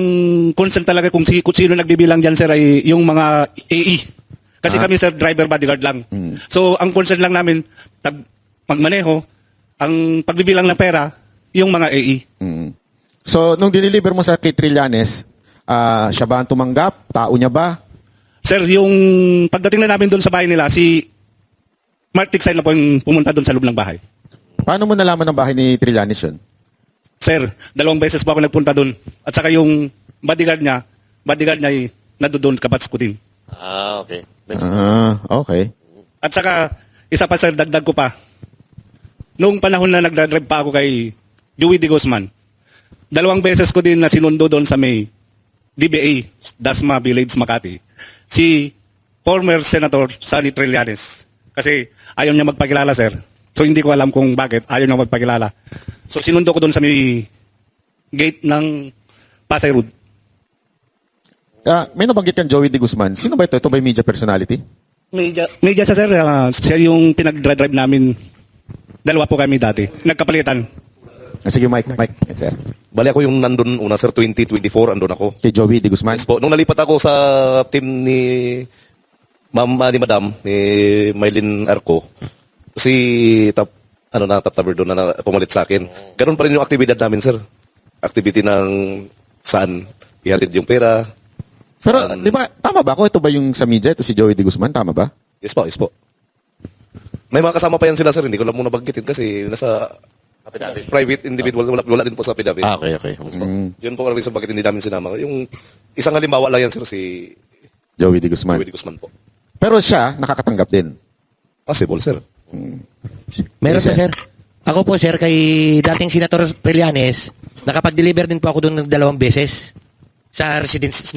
concern talaga kung sino nagbibilang dyan, sir, ay yung mga AE. Kasi kami, sir, driver bodyguard lang. So, ang concern lang namin, magmaneho, ang pagbibilang ng pera, yung mga AE. So, nung dineliver mo sa kay Trillanes, siya ba ang tumanggap? Tao niya ba? Sir, yung pagdating na namin doon sa bahay nila, si Mark Tiksay na po yung pumunta doon sa loob ng bahay. Paano mo nalaman ng bahay ni Trillanes yun? Sir, 2 beses po ako nagpunta doon. At saka yung bodyguard niya ay nadoon kabats ko din. Okay. Okay. At saka, isa pa sir, dagdag ko pa. Noong panahon na nagdadrive pa ako kay Joey D. Guzman, 2 beses ko din na sinundo doon sa may DBA, Dasma Village, Makati, si former Senator Sonny Trillanes. Kasi ayaw niya magpakilala, sir. So hindi ko alam kung bakit ayaw niya magpakilala. So sinundo ko doon sa may gate ng Pasay Road. May nabanggit kang Joey D. Guzman. Sino ba ito? Ito ba yung media personality? Media siya, sir. Siya yung pinag-drive namin Dalawa po kami dati. Nagkapalitan. Sige, Mike, yes, sir. Bali ako yung nandun una, sir, 2024, andun ako. Si Joey de Guzman. Yes po. Nung nalipat ako sa team ni ni Madam, ni Maylin Arco, top taber doon na pumalit sa akin. Ganun pa rin yung aktibidad namin, sir. Activity ng saan ihalid yung pera. Pero, di ba, tama ba ako? Ito ba yung sa media? Ito si Joey de Guzman, tama ba? Yes po, yes po. May mga kasama pa yan sila, sir. Hindi ko lang muna baggitin kasi nasa private individual. Wala din po sa affidavit. Okay. Yun po ang reason bakit hindi namin sinama. Yung isang halimbawa lang yan, sir, si Joey de Guzman. Joey de Guzman po. Pero siya, nakakatanggap din. Possible, sir. Meron Yes, po, sir. sir. Ako po, sir, kay dating Senator Trillanes, nakapag-deliver din po ako doon ng 2 beses sa residence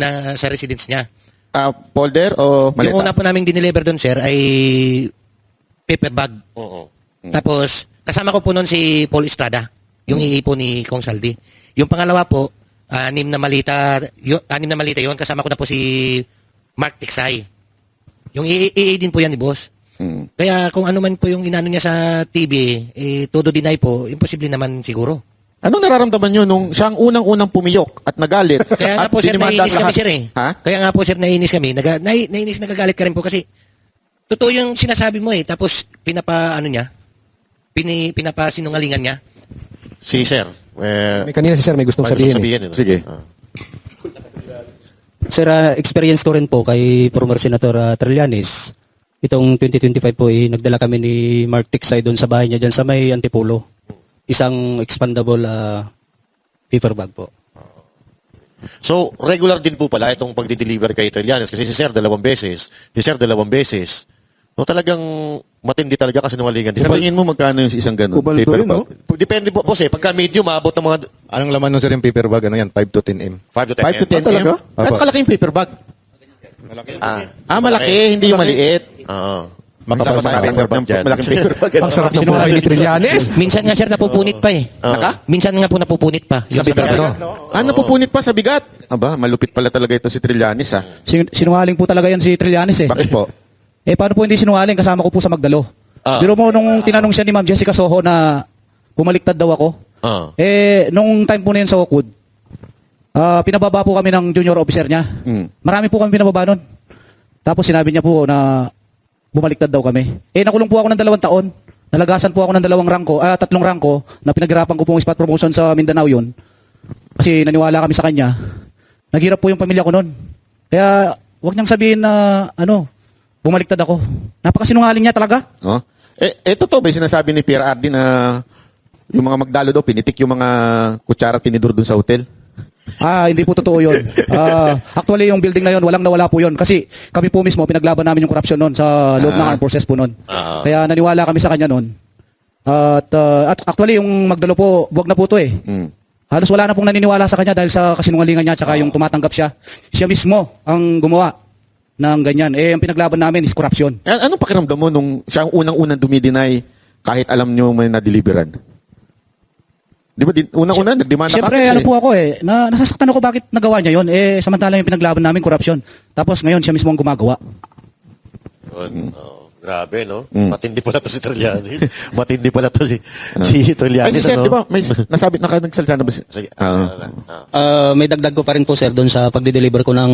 niya. Folder o maleta? Yung una po namin dineliver doon, sir, ay paper bag. Tapos, kasama ko po noon si Paul Estrada, yung iipo ni Kong Saldi. Yung pangalawa po, 6 na malita yun, kasama ko na po si Mark Tiksay. Yung AA din po yan ni boss. Kaya kung ano man po yung inano niya sa TV, todo deny po, imposible naman siguro. Anong nararamdaman nyo nung siyang unang-unang pumiyok at nagalit? Kaya nga at po, sir, dinimanda naiinis kami, lahat? sir, eh. Ha? Kaya nga po, sir, naiinis kami. Naiinis, nagagalit ka rin po kasi totoo yung sinasabi mo eh. Tapos, pinapasinungalingan niya. Si Sir. May kanina si Sir may gustong sabihin. Sige. Sir, experience ko rin po kay former Senator Trillanes. Itong 2025 po, nagdala kami ni Mark Tiksay doon sa bahay niya, dyan sa may Antipolo. Isang expandable paper bag po. So, regular din po pala itong pagdi-deliver kay Trillanes kasi si Sir 2 beses, si Sir 2 beses. No, talagang matindi talaga kasi sinungalingan. Sa tingin mo magkano yung isang ganun? Ubal to Paper rin, bag? no? Depende po, boss pagka medium, maabot ng mga Anong laman nun sir yung paper bag? Ano yan? 5 to 10 M. 5 to 10 5 to 10 talaga? M? At kalaki yung paper bag. Malaki, hindi yung maliit. Oo. Makapal sa paper bag dyan. Malaking paper bag. Ang sarap ng buhay ni Trillanes. Minsan nga, sir, napupunit pa eh. Minsan nga po napupunit pa. Sa bigat, ano? Napupunit pa sa bigat. Aba, malupit pala talaga ito si Trillanes, ha? Sinungaling po talaga yan si Trillanes eh. Bakit po? Paano po hindi sinungaling? Kasama ko po sa Magdalo. Pero mo nung tinanong siya ni Ma'am Jessica Soho na bumaliktad daw ako, nung time po na yun sa Oakwood, pinababa po kami ng junior officer niya. Marami po kami pinababa nun. Tapos sinabi niya po na bumaliktad daw kami. Nakulong po ako ng 2 taon. Nalagasan po ako ng 3 rangko na pinaghirapan ko pong spot promotion sa Mindanao yun. Kasi naniwala kami sa kanya. Naghirap po yung pamilya ko nun. Kaya wag niyang sabihin na bumaliktad ako. Napakasinungaling niya talaga. Totoo ba yung sinasabi ni Pierre Ardi na yung mga Magdalo daw, pinitik yung mga kutsara at tinidor dun sa hotel? Hindi po totoo yun. Actually, yung building na yun, walang nawala po yun. Kasi kami po mismo, pinaglaban namin yung corruption nun sa loob ng armed forces po nun. Kaya naniwala kami sa kanya nun. At actually, yung Magdalo po, buwag na po to eh. Halos wala na pong naniniwala sa kanya dahil sa kasinungalingan niya at yung tumatanggap siya. Siya mismo ang gumawa ng ganyan. Ang pinaglaban namin is corruption. Anong pakiramdam mo nung siya ang unang-unang dumidinay kahit alam nyo may na-deliveran? Di ba, unang-una, nagdemanda Siyempre, po ako nasasaktan ako bakit nagawa niya yun. Samantala yung pinaglaban namin, corruption. Tapos ngayon, siya mismo ang gumagawa. Grabe, no? Matindi pala to si Trillanes. Matindi pala to si Trillanes. Ay, si Sir, di ba, may nasabi, nagsalita na ba? Sige. May dagdag ko pa rin po, sir, doon sa pagde-deliver ko ng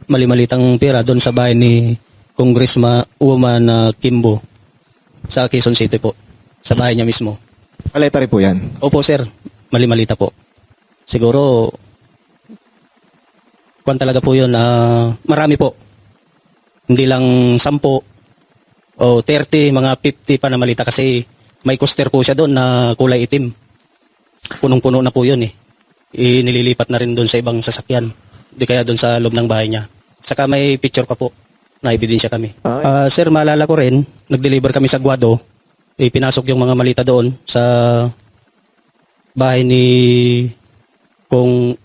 mali-malitang pera doon sa bahay ni Congresswoman Kimbo sa Quezon City po. Sa bahay niya mismo. Paleta rin po yan. Opo, sir. Mali-malita po. Siguro, talaga po yun. Marami po. Hindi lang 10 o 30, mga 50 pa na malita kasi may coaster po siya doon na kulay itim. Punong-puno na po yun eh. Nililipat na rin doon sa ibang sasakyan. Di kaya doon sa loob ng bahay niya. Saka may picture pa po na ebidensya kami. Sir, maalala ko rin, nag-deliver kami sa Guado. Pinasok yung mga malita doon sa bahay ni Kong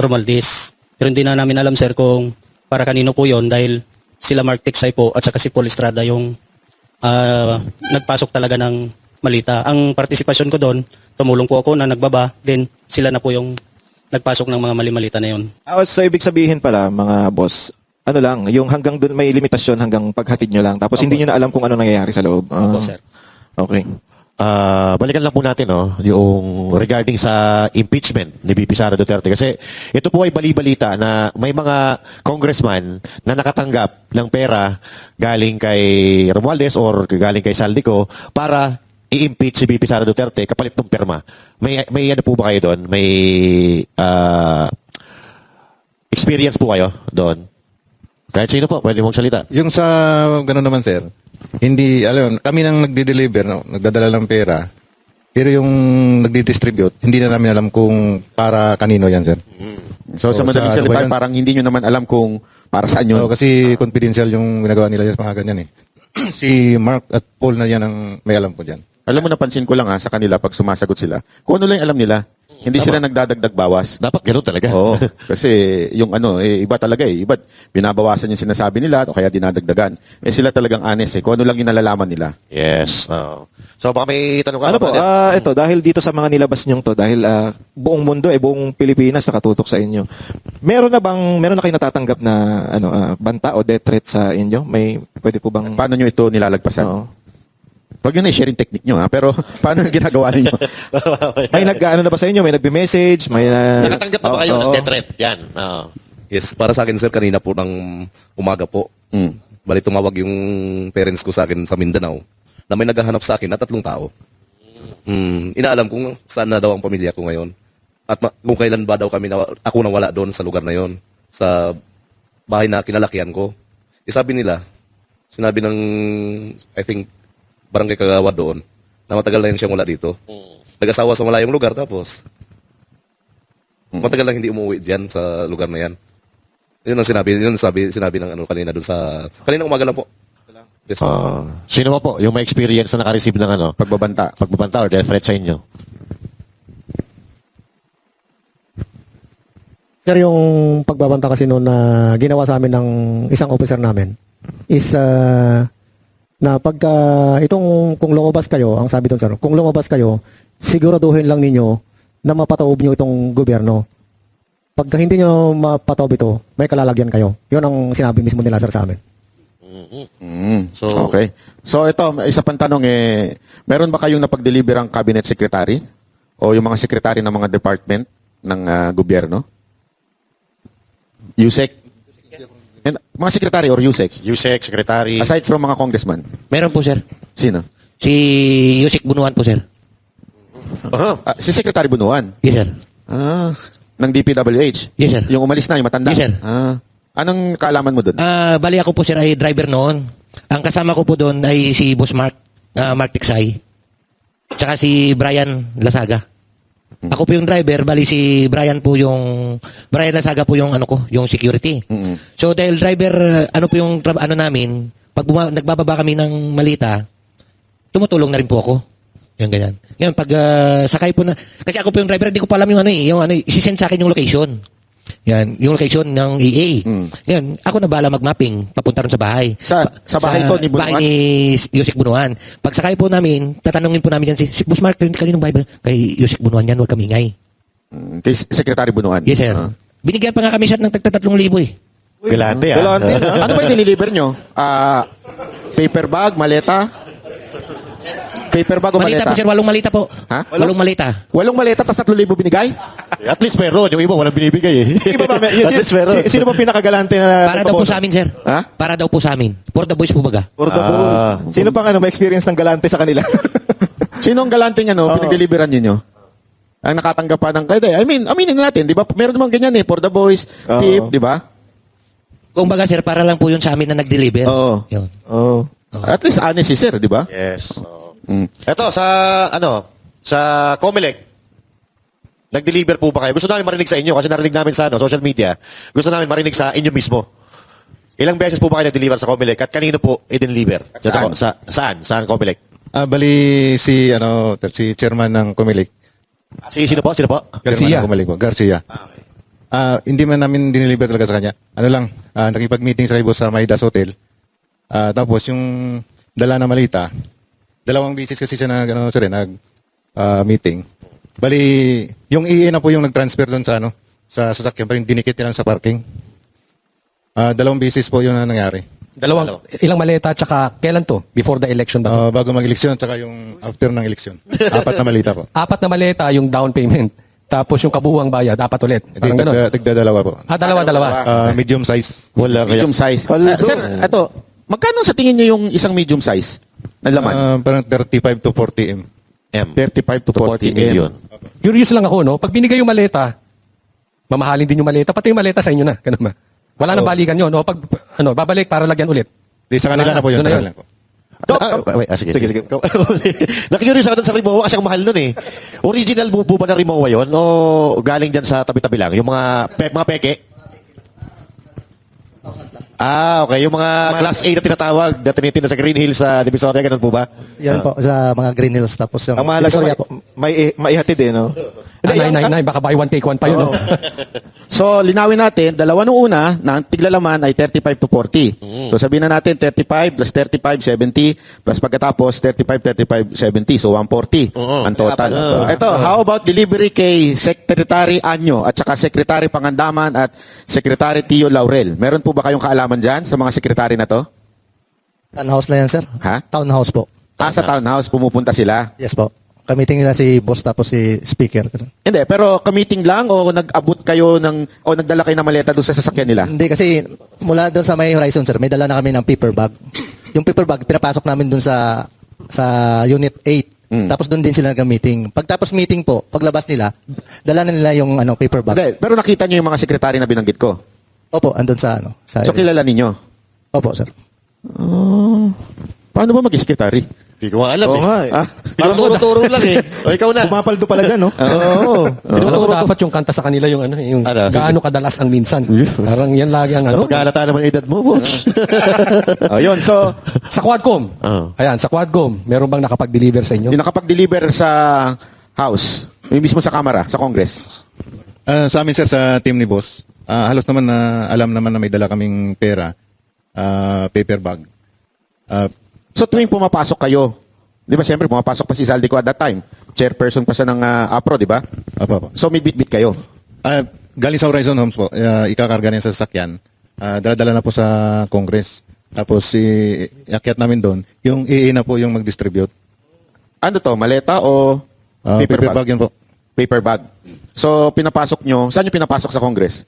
Romualdez. Pero hindi na namin alam, sir, kung para kanino po yon dahil sila Mark Tiksay po at saka si Paul Estrada yung nagpasok talaga ng malita. Ang partisipasyon ko doon, tumulong po ako na nagbaba, then sila na po yung nagpasok ng mga mali-malita na yun. So, ibig sabihin pala, mga boss, yung hanggang doon may limitasyon hanggang paghatid nyo lang. Tapos hindi nyo na alam kung ano nangyayari sa loob. Opo, sir. Okay. Balikan lang po natin yung regarding sa impeachment ni VP Sara Duterte kasi ito po ay bali-balita na may mga congressman na nakatanggap ng pera galing kay Romualdez or galing kay Saldico para i-impeach si VP Sara Duterte kapalit ng perma. May ano po ba kayo doon? May experience po kayo doon? Kahit sino po, pwede mong salita. Yung sa gano'n naman, sir, hindi, alam, kami nang nagdi-deliver, no, nagdadala ng pera, pero yung nagdi-distribute, hindi na namin alam kung para kanino yan, sir. So, sa madaling salita, parang hindi nyo naman alam kung para saan yun. Kasi confidential yung ginagawa nila sa mga ganyan eh. Si Mark at Paul na yan ang may alam ko dyan. Alam mo, napansin ko lang sa kanila pag sumasagot sila, kung ano lang yung alam nila. Hindi sila nagdadagdag bawas. Dapat ganoon talaga. Oo. Kasi yung iba talaga eh. Iba, binabawasan yung sinasabi nila o kaya dinadagdagan. Sila talagang honest eh. Kung ano lang yung nalalaman nila. Yes. So baka may tanong ka. Ano po, ito, dahil dito sa mga nilabas nyong to, dahil buong mundo, buong Pilipinas nakatutok sa inyo. Meron na kayo natatanggap na banta o death threat sa inyo? Pwede po bang... Paano nyo ito nilalagpasan? Oo. Wag yun sharing technique nyo pero paano yung ginagawa ninyo? May na ba sa inyo? May nagbe-message? Nakatanggap na ba kayo ng death threat? Yan. Yes, para sa akin sir, kanina po ng umaga po. Bali tumawag yung parents ko sa akin sa Mindanao na may naghahanap sa akin na 3 tao. Inaalam kung saan na daw ang pamilya ko ngayon. At kung kailan ba daw ako nawala doon sa lugar na yon, sa bahay na kinalakihan ko. Sinabi ng, I think, barangay Kagawad doon, na matagal na yun siyang wala dito. Nag-asawa sa malayong lugar, tapos matagal lang hindi umuwi dyan sa lugar na yan. Yun ang sinabi ng kanina doon sa, kanina umaga lang po. Yes, sino po yung may experience na naka-receive ng pagbabanta or death threat sa inyo? Sir, yung pagbabanta kasi noon na ginawa sa amin ng isang officer namin is na pagka kung lumabas kayo, ang sabi doon sir, kung lumabas kayo, siguraduhin lang ninyo na mapataob nyo itong gobyerno. Pagka hindi nyo mapataob ito, may kalalagyan kayo. Yun ang sinabi mismo nila sir sa amin. Okay. So ito, isa pang tanong meron ba kayong napag-deliver ang cabinet secretary o yung mga secretary ng mga department ng gobyerno? USEC? Mga secretary or USEC? USEC, secretary. Aside from mga congressman? Meron po, sir. Sino? Si Yusik Bunuan po, sir. Si Secretary Bunuan? Yes, sir. Ng DPWH? Yes, sir. Yung umalis na, yung matanda? Yes, sir. Anong kaalaman mo doon? Bali ako po, sir, ay driver noon. Ang kasama ko po doon ay si Boss Mark Tiksay. Tsaka si Brian Lasaga. Ako po yung driver, bali si Brian Lasaga po yung yung security. So dahil driver, po yung namin, pag nagbababa kami ng malita, tumutulong na rin po ako. Yan ganyan. Ngayon pag sakay po na, kasi ako po yung driver, hindi ko pa alam isisend sa akin yung location. Yan, yung location ng EA. Yan, ako na bahala mag-mapping papunta ron sa bahay. Sa bahay to ni Bunuan? Bahay ni Yusik Bunuan. Pag sakay po namin, tatanungin po namin yan si Boss Mark, kaninong bahay ba? Kay Yusik Bunuan yan, huwag kami ingay. Kay Secretary Bunuan? Yes, sir. Binigyan pa nga kami siya ng tagta 3,000 eh. Galante, Ano ba yung diniliver nyo? Paper bag, maleta? Paper bag o Malita maleta? po, sir. 8 malita po. Ha? 8 malita. 8 maleta, tapos 3,000 binigay? At least meron. Yung iba, walang binibigay eh. Iba ba? Sino ba pinakagalante na... Para daw po sa amin, sir. Ha? Para daw po sa amin. For the boys po baga. For the boys. Sino pang may experience ng galante sa kanila? Sino ang galanting pinag-deliveran ninyo? Ang nakatanggap pa ng kaya. Aminin natin, di ba? Meron naman ganyan for the boys, tip, di ba? Kung baga, sir, para lang po yun sa amin na nag-deliver. Oo. Yun. At least honest si sir, di ba? Yes. Ito, sa Comelec, nag-deliver po ba kayo? Gusto namin marinig sa inyo kasi narinig namin sa social media. Gusto namin marinig sa inyo mismo. Ilang beses po ba kayo nag-deliver sa Comelec at kanino po i-deliver? Saan? Saan Comelec? Bali si chairman ng Comelec. Sino po? Chairman ng Comelec po, Garcia. Hindi man namin dineliver talaga sa kanya. Nakipag-meeting sa boss sa Maidas Hotel. Tapos yung dala na malita, 2 beses kasi siya meeting. Bali, yung EA na po yung nag-transfer doon sa sa sasakyan, pero dinikit lang sa parking. 2 beses po yun na nangyari. Ilang maleta, tsaka kailan to? Before the election ba to? Bago mag-eleksyon, tsaka yung after ng eleksyon. 4 na malita po. 4 na maleta yung down payment. Tapos yung kabuuang bayad, 4 ulit. Parang ganun. Tigda-dalawa po. Dalawa. Medium size. Wala kaya. Medium size. Sir, ito, magkano sa tingin niyo yung isang medium size na laman? Parang 35 to 40 M. 35 to 40 million. Curious lang ako, no? Pag binigay yung maleta, mamahalin din yung maleta, pati yung maleta sa inyo na. Ganun ba? Wala nang balikan yun. O pag, babalik para lagyan ulit. Di sa kanila na po yun. Doon na Sa yun. kanila po. Sige. Nakikurious ako dun sa Rimowa kasi ang mahal nun eh. Original po ba na Rimowa yun? O galing dyan sa tabi-tabi lang? Yung mga peke? Okay. Yung mga class A na tinatawag na tinitinda sa Green Hills sa Divisoria, ganun po ba? Yan po, sa mga Green Hills. Tapos yung Ang mahalaga, Divisoria po. maihatid eh, no? Nine, baka buy one take one pa yun. No? So, linawin natin, dalawa nung una, na ang tiglalaman ay 35 to 40. So, sabihin na natin 35 plus 35, 70, plus pagkatapos 35, 70. So, 140 ang total. Ito, how about delivery kay Secretary Anyo at saka Secretary Pangandaman at Secretary Tio Laurel? Meron po ba kayong kaalaman dyan sa mga sekretary na to? Townhouse na yan, sir. Ha? Townhouse po. Sa townhouse, pumupunta sila? Yes po. Kamiting nila si boss tapos si speaker. Hindi, pero ka-meeting lang o nag-abot kayo o nagdala kayo ng maleta doon sa sasakyan nila? Hindi kasi mula doon sa may Horizon, sir, may dala na kami ng paper bag. Yung paper bag, pinapasok namin doon sa Unit 8. Tapos doon din sila nag-meeting. Pagtapos meeting po, paglabas nila, dala na nila yung paper bag. Hindi, pero nakita niyo yung mga sekretary na binanggit ko? Opo, andun sa sa So, kilala ninyo? Opo, sir. Paano ba mag-sekretary? Hindi ko alam Oo nga eh. Parang turo-turo lang eh. O ikaw na. Pumapaldo pala dyan, no? Oo. Alam ko dapat yung kanta sa kanila yung yung gaano kadalas ang minsan. Parang yan lagi ang Napaghalata naman edad mo, boss. Ayun, so, Sa Quadcom. Ayan, sa Quadcom, meron bang nakapag-deliver sa inyo? yung nakapag-deliver sa House, yung mismo sa Kamara, sa Congress. Sa amin, sir, sa team ni boss, halos naman na alam naman na may dala kaming pera, paper bag. So, tuwing pumapasok kayo, di ba, siyempre, pumapasok pa si Saldico at that time. Chairperson pa siya ng APRO, di ba? Apo. So, may bit-bit kayo. Galing sa Horizon Homes po, ikakarga niya sa sasakyan. Dala-dala na po sa Congress. Tapos, iakyat namin doon. Yung EA na po yung mag-distribute. Ano to, maleta o paper bag? yun po. Paper bag. So, pinapasok nyo, saan nyo pinapasok sa Congress?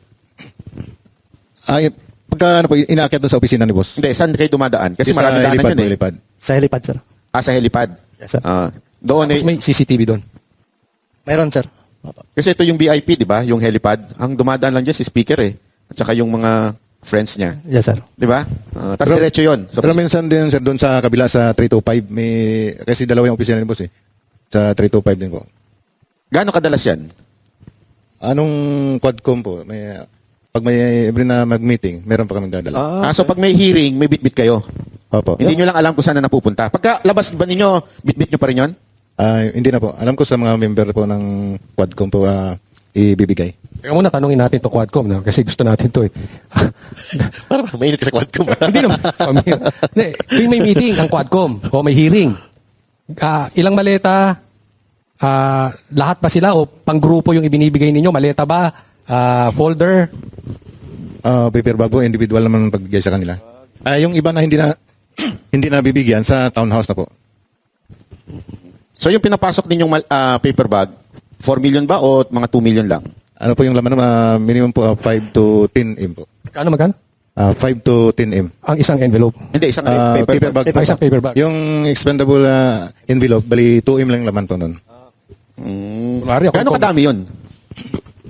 Pagka inaakyat doon sa opisina ni boss. Hindi, saan kayo dumadaan? Kasi Sa marami daanan helipad yun po, eh. helipad. Sa helipad, sir. Sa helipad. Yes, sir. Doon Tapos may CCTV doon. Mayroon, sir. Kasi ito yung VIP, di ba? Yung helipad. Ang dumadaan lang dyan si speaker eh. At saka yung mga friends niya. Yes, sir. Di ba? Tapos diretso yun. So, Pero minsan din, sir, doon sa kabila sa 325, kasi dalawa yung opisina ni boss eh. Sa 325 din po. gaano kadalas yan? Anong Quadcom po? Pag may every na mag-meeting, meron pa kaming dadala. So pag may hearing, may bit-bit kayo? Opo. Hindi nyo lang alam kung saan na napupunta. Pagka labas ba ninyo, bit-bit nyo pa rin yun? Hindi na po. Alam ko sa mga member po ng Quadcom po ibibigay. Teka muna, tanungin natin to Quadcom na kasi gusto natin to eh. Parang mainit ka sa Quadcom. Hindi naman. Hindi, tuwing may meeting ang Quadcom o may hearing, ilang maleta, lahat ba sila o pang-grupo yung ibinibigay ninyo? Maleta ba? Folder? Paper bag po, individual naman pagbigay sa kanila. Yung iba na hindi na bibigyan sa townhouse na po. So yung pinapasok ninyong paper bag, 4 million ba o mga 2 million lang? Ano po yung laman minimum po 5 to 10 M po. Magkano? 5 to 10 M. Ang isang envelope? Hindi, isang paper bag. Isang paper bag. Yung expendable envelope, bali 2 M lang laman po nun. Gaano kadami yun?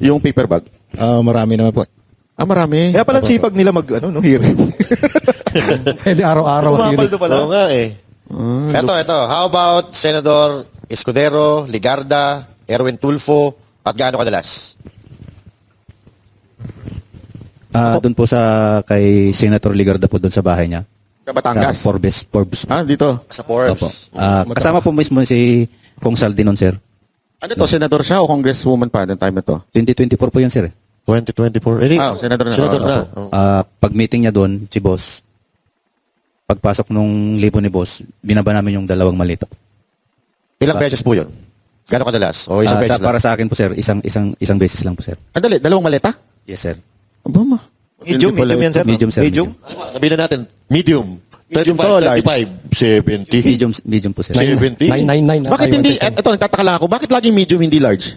Yung paper bag? Marami naman po. Marami. Kaya pala sipag nila hearing. Pwede araw-araw hearing. Oo nga eh. Ito. How about Senador Escudero, Ligarda, Erwin Tulfo, at gaano kadalas? Doon po kay Senator Ligarda po doon sa bahay niya. Sa Batangas? Sa Forbes. Dito? Sa Forbes. Opo. Kasama po mismo si Kong Saldinon, sir. Ano to, senador siya o congresswoman pa noong time na to? 2024 po yan, sir. 2024. Senador na. Senador na. Pag meeting niya doon, si boss, pagpasok nung libo ni boss, binaba namin yung 2 malita. Ilang beses po yun? Gaano kadalas? O isang beses lang? Para sa akin po, sir, isang beses lang po, sir. Andali, 2 maleta? Yes, sir. Aba, Medium, Hindi pala medium yan, sir. Medium, sir. Medium? Sabihin na natin, medium. Medium 35, to, large. 35, 70. Medium po, sir. 70. 999. Bakit hindi, ito, nagtataka lang ako, bakit laging medium, hindi large?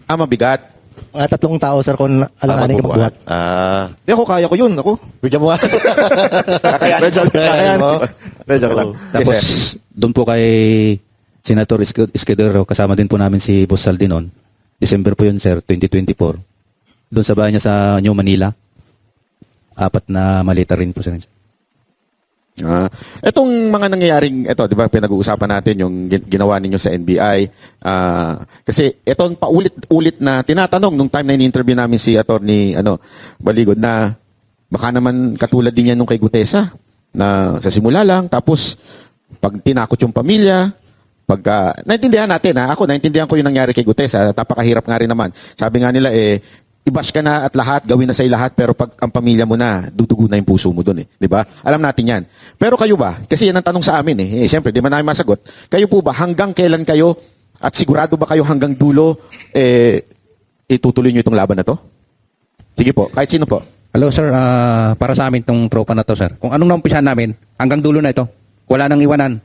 Mabigat. Mga 3 tao, sir, kung alanganin ka magbuhat. Di ako, kaya ko yun. Ako. Bigyan mo nga. Kakayanin mo. Joke lang. Tapos, doon po kay Senator Escudero, kasama din po namin si Boss Saldi noon. December po yun, sir, 2024. Doon sa bahay niya sa New Manila. 4 na malita rin po, sir. Etong mga nangyayaring, ito, di ba, pinag-uusapan natin yung ginawa ninyo sa NBI. Kasi itong paulit-ulit na tinatanong nung time na in-interview namin si Attorney Baligod na baka naman katulad din yan nung kay Gutesa na sa simula lang, tapos pag tinakot yung pamilya, naintindihan natin, ako naintindihan ko yung nangyari kay Gutesa, napakahirap nga rin naman. Sabi nga nila, i-bash ka na at lahat, gawin na sa lahat, pero pag ang pamilya mo na, dudugo na yung puso mo doon, di ba? Alam natin yan. Pero kayo ba? Kasi yan ang tanong sa amin, siyempre, di ba namin masagot? Kayo po ba, hanggang kailan kayo, at sigurado ba kayo hanggang dulo, itutuloy nyo itong laban na to? Sige po, kahit sino po. Hello, sir. Para sa amin itong tropa na to, sir. Kung anong naumpisahan namin, hanggang dulo na ito. Wala nang iwanan.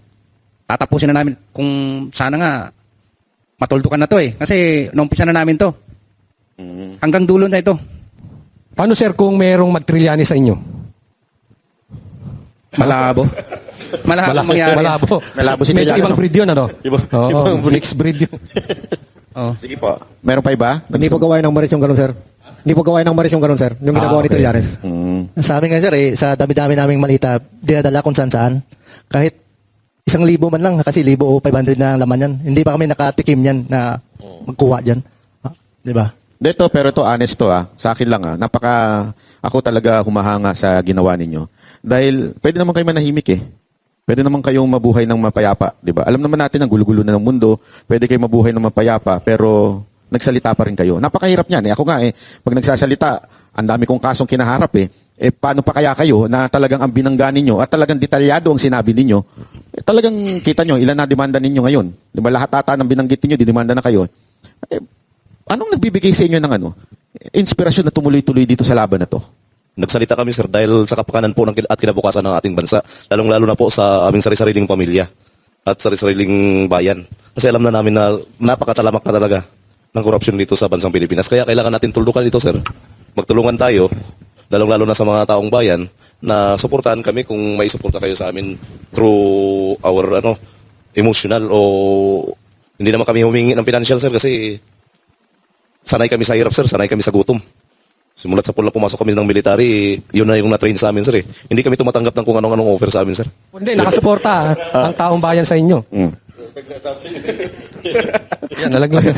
Tatapusin na namin. Kung sana nga, matuldukan na to Kasi naumpisahan na namin to. Hanggang dulo na ito. Paano, sir, kung merong magtrilyani sa inyo? Malabo. Malabo mangyari. Malabo. Malabo si Medyo Trillanes, ibang no? breed yun, ano? Ibang breed. Mixed breed yun. Sige po. Meron pa iba? Hindi po gawain ng Maris yung ganun, sir. Hindi po gawain ng Maris yung ganun, sir. Yung ginagawa ni okay. Trillanes. Sa amin nga, sir, sa dami-dami naming malita, dinadala kung saan-saan. Kahit 1,000 man lang, kasi 1,000 o 500 na laman yan. Hindi pa kami nakatikim yan na magkuha dyan. Di ba? Dito, pero ito, honest to sa akin lang ako talaga humahanga sa ginawa ninyo. Dahil, pwede naman kayo manahimik Pwede naman kayong mabuhay ng mapayapa, di ba? Alam naman natin ang gulo-gulo na ng mundo, pwede kayong mabuhay ng mapayapa, pero nagsalita pa rin kayo. Napakahirap niyan Ako nga pag nagsasalita, ang dami kong kasong kinaharap paano pa kaya kayo na talagang ang binangga ninyo at talagang detalyado ang sinabi ninyo, talagang kita nyo, ilan na demanda ninyo ngayon. Di ba lahat ata ng binanggit ninyo, didemanda na kayo. Anong nagbibigay sa inyo ng inspirasyon na tumuloy-tuloy dito sa laban na to? Nagsalita kami, sir, dahil sa kapakanan po at kinabukasan ng ating bansa, lalong-lalo na po sa aming sari-sariling pamilya at sari-sariling bayan. Kasi alam na namin na napakatalamak na talaga ng korupsyon dito sa bansang Pilipinas. Kaya kailangan natin tuldukan dito, sir. Magtulungan tayo, lalong-lalo na sa mga taong bayan, na suportahan kami kung may suporta kayo sa amin through our emotional o hindi naman kami humingi ng financial, sir, kasi sanay kami sa hirap, sir. Sanay kami sa gutom. Simulat sa pula pumasok kami ng military, yun na yung na-train sa amin, sir. Hindi kami tumatanggap ng kung anong offer sa amin, sir. Hindi, nakasuporta ang taong bayan sa inyo. Yan, nalaglag.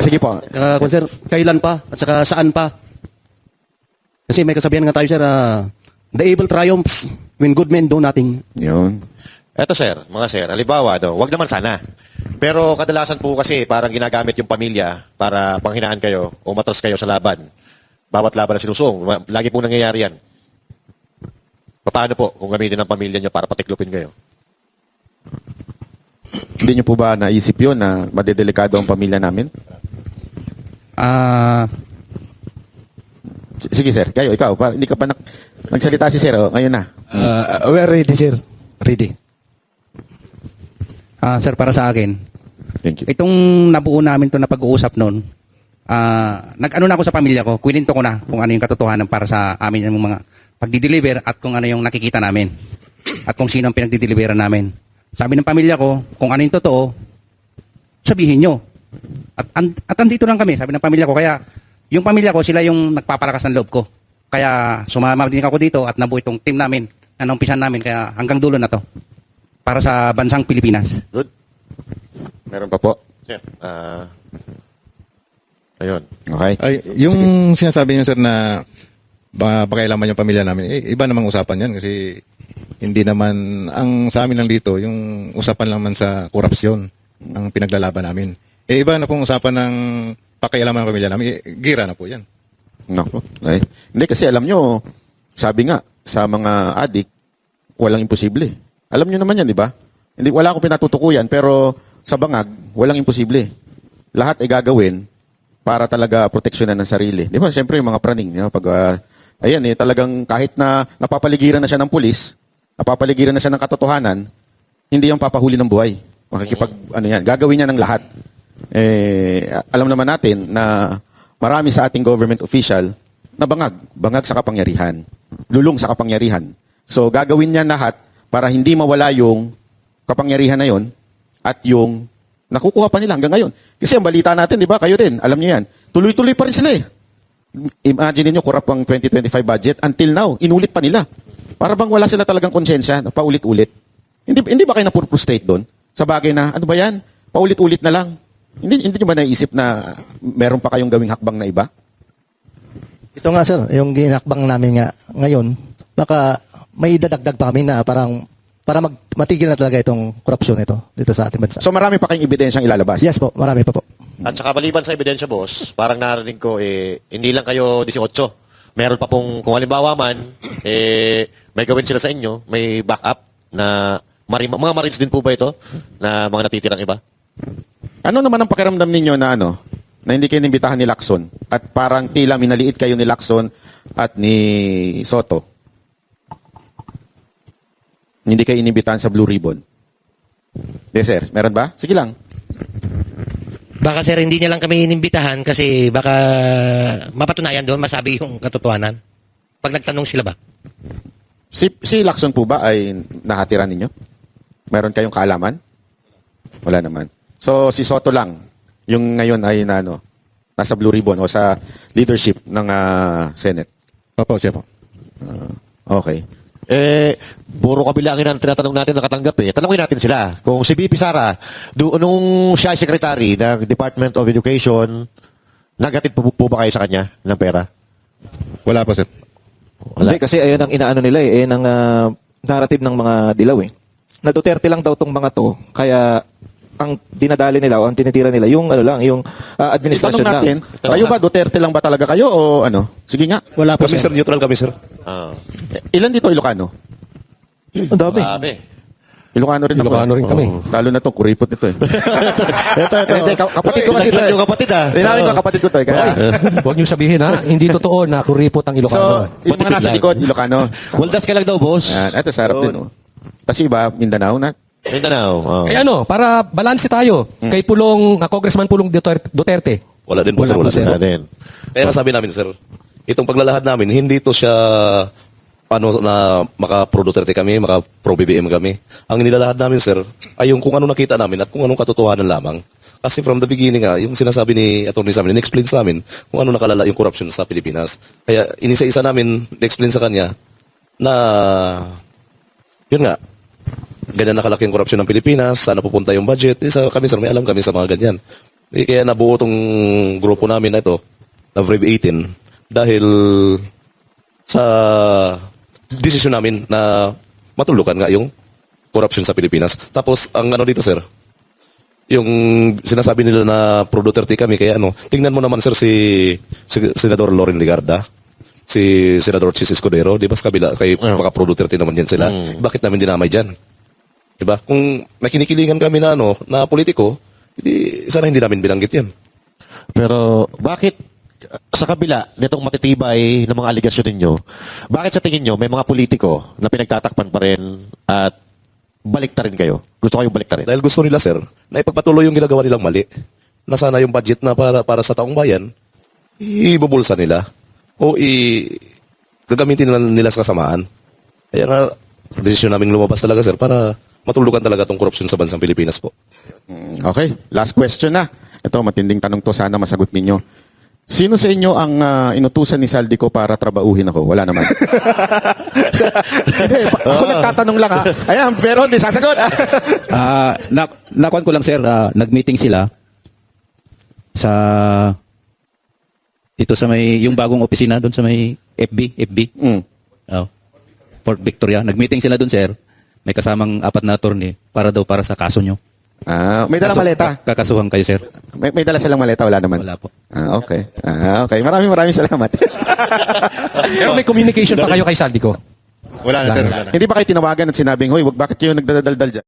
Sige po. Kung sir, kailan pa at saka saan pa? Kasi may kasabihan nga tayo, sir, the evil triumphs when good men do nothing. Yun. Eto sir, mga sir, halimbawa, wag naman sana. Pero kadalasan po kasi parang ginagamit yung pamilya para panghinaan kayo o matras kayo sa laban. Bawat laban na sinusong, lagi po nangyayari yan. Paano po kung gamitin ng pamilya nyo para patiklopin kayo? Hindi nyo po ba naisip yun na madedelikado ang pamilya namin? Sige sir, ikaw, hindi ka pa nagsalita si sir, ngayon na. We're ready, sir. Ready. Sir, para sa akin, Thank you. itong nabuo namin to na pag-uusap noon, nag-ano na ako sa pamilya ko, kwininto ko na kung ano yung katotohanan para sa amin yung mga pagdi-deliver at kung ano yung nakikita namin at kung sino ang pinagdi-deliveran namin. Sabi ng pamilya ko, kung ano yung totoo, sabihin nyo. At andito lang kami, sabi ng pamilya ko. Kaya yung pamilya ko, sila yung nagpapalakas ng loob ko. Kaya sumama din ako dito at nabuo itong team namin na naumpisan namin. Kaya hanggang dulo na to para sa bansang Pilipinas. Good. Meron pa po. Sir, ayun. Okay. Yung sinasabi niyo sir na pakailaman yung pamilya namin, iba namang usapan yan kasi hindi naman, ang sa amin lang dito, yung usapan lang man sa korupsyon ang pinaglalaban namin. Iba na pong usapan ng pakialaman ng pamilya namin, gira na po yan. Nako. Okay. Hindi kasi alam nyo, sabi nga, sa mga adik, walang imposible. Alam nyo naman yan, di ba? Wala akong pinatutukuyan, pero sa bangag, walang imposible. Lahat ay gagawin para talaga proteksyonan ng sarili. Di ba? Siyempre, yung mga praning, pag ayan talagang kahit na napapaligiran na siya ng pulis, napapaligiran na siya ng katotohanan, hindi yung papahuli ng buhay. Gagawin niya ng lahat. Alam naman natin na marami sa ating government official na bangag sa kapangyarihan, lulong sa kapangyarihan. So gagawin niya lahat para hindi mawala yung kapangyarihan na yon at yung nakukuha pa nila hanggang ngayon. Kasi ang balita natin, di ba, kayo rin, alam niyo yan, tuloy-tuloy pa rin sila eh. Imagine niyo, kurap ang 2025 budget, until now, inulit pa nila. Para bang wala sila talagang konsensya, na paulit-ulit. Hindi ba kayo na-frustrate doon? Sa bagay na, ano ba yan? Paulit-ulit na lang. Hindi niyo ba naisip na meron pa kayong gawing hakbang na iba? Ito nga sir, yung ginakbang namin nga ngayon, baka may dadagdag pa kami na para matigil na talaga itong korupsyon ito dito sa ating bansa. So marami pa kayong ebidensyang ilalabas? Yes po, marami pa po. At saka maliban sa ebidensya, boss, parang narinig ko, hindi lang kayo 18. Meron pa pong, kung halimbawa man, may gawin sila sa inyo, may backup na mga Marines din po ba ito? Na mga natitirang iba? Ano naman ang pakiramdam ninyo na na hindi kayo inimbitahan ni Lacson at parang tila minaliit kayo ni Lacson at ni Soto? Hindi kayo inimbitahan sa Blue Ribbon? Yes, sir. Meron ba? Sige lang. Baka sir, hindi niya lang kami inimbitahan kasi baka mapatunayan doon, masabi yung katotohanan. Pag nagtanong sila ba? Si Lacson po ba ay nakatira ninyo? Meron kayong kaalaman? Wala naman. So, si Soto lang, yung ngayon ay nasa Blue Ribbon o sa leadership ng Senate. Opo, siya po. Okay. Puro kabilangin ang tinatanong natin nakatanggap Tanungin natin sila. Kung si BP Sara, nung siya ay secretary ng Department of Education, nagatid po ba kayo sa kanya ng pera? Wala po, sir. Hindi, kasi ayan ang inaano nila eh. Ayan ang narrative ng mga dilaw eh. Na Duterte lang daw tong mga to. Kaya ang dinadali nila o ang tinitira nila yung yung administration Itanong natin, lang. kayo ba Duterte lang ba talaga kayo o ano? Sige nga. Wala po, Kami sir, neutral kami sir. Ilan dito Ilocano? Ang dami. Ilocano rin ako. Ilocano rin kami. Lalo na to, kuripot ito eh. ito. Hindi, kapatid ko kasi ito. Yung kapatid Dinawin ko kapatid ko to eh. Kaya, Huwag niyo sabihin ha, hindi totoo na kuripot ang Ilocano. so, yung mga nasa likod, Ilocano. Waldas ka lang daw, boss. Ito, sarap din. Oh. Kasi iba, Mindanao na. Mindanao. Eh para balanse tayo, kay Congressman Pulong Duterte. Wala din po sir, wala Wala din. din. Kaya nasabi namin sir, itong paglalahad namin, hindi to siya na maka-pro Duterte kami, maka-pro BBM kami. Ang nilalahad namin sir, ay yung kung ano nakita namin at kung anong katotohanan lamang. Kasi from the beginning yung sinasabi ni attorney sa amin, in-explain sa amin kung ano nakalala yung corruption sa Pilipinas. Kaya inisa-isa namin, in-explain sa kanya na yun nga, ganyan nakalaki yung korupsyon ng Pilipinas, saan pupunta yung budget. Kami sir, may alam kami sa mga ganyan. Kaya nabuo tong grupo namin na ito, na Brave 18, dahil sa desisyon namin na matulukan nga yung corruption sa Pilipinas. Tapos, ang dito sir, yung sinasabi nila na pro Duterte kami, kaya tingnan mo naman sir si Senador Loren Legarda, si Senador Chis Escudero, di ba sa kabila, kay mga pro Duterte naman yan sila. Bakit namin dinamay dyan? Diba? Kung nakinikilingan kami na na politiko, sana hindi namin binanggit yan. Pero bakit sa kabila nitong matitibay ng mga aligasyon ninyo, bakit sa tingin nyo may mga politiko na pinagtatakpan pa rin at baliktarin kayo? Gusto kayong baliktarin? Dahil gusto nila sir, na ipagpatuloy yung ginagawa nilang mali, na sana yung budget na para sa taong bayan, ibubulsa nila o gagamitin nila sa kasamaan. Kaya nga, desisyon namin lumabas talaga sir para matulukan talaga tong korupsyon sa bansang Pilipinas po. Okay, last question na. Ito, matinding tanong to, sana masagot ninyo. Sino sa inyo ang inutusan ni Saldico para trabauhin ako? Wala naman. Hindi, ako nagtatanong lang ha. Ayan, pero hindi sasagot. Nakuan ko lang sir, nag-meeting sila sa ito sa may yung bagong opisina doon sa may FB. Fort Victoria. Nag-meeting sila doon sir. May kasamang 4 na attorney para sa kaso nyo. May dalang maleta. Kakasuhan kayo sir. May dala silang maleta, wala naman. Wala po. Okay. Okay. Maraming salamat. Pero may communication pa kayo kay Saldico. Wala na, sir. Wala na. Hindi ba kayo tinawagan at sinabing, hoy, bakit kayo nagdadaldal dyan?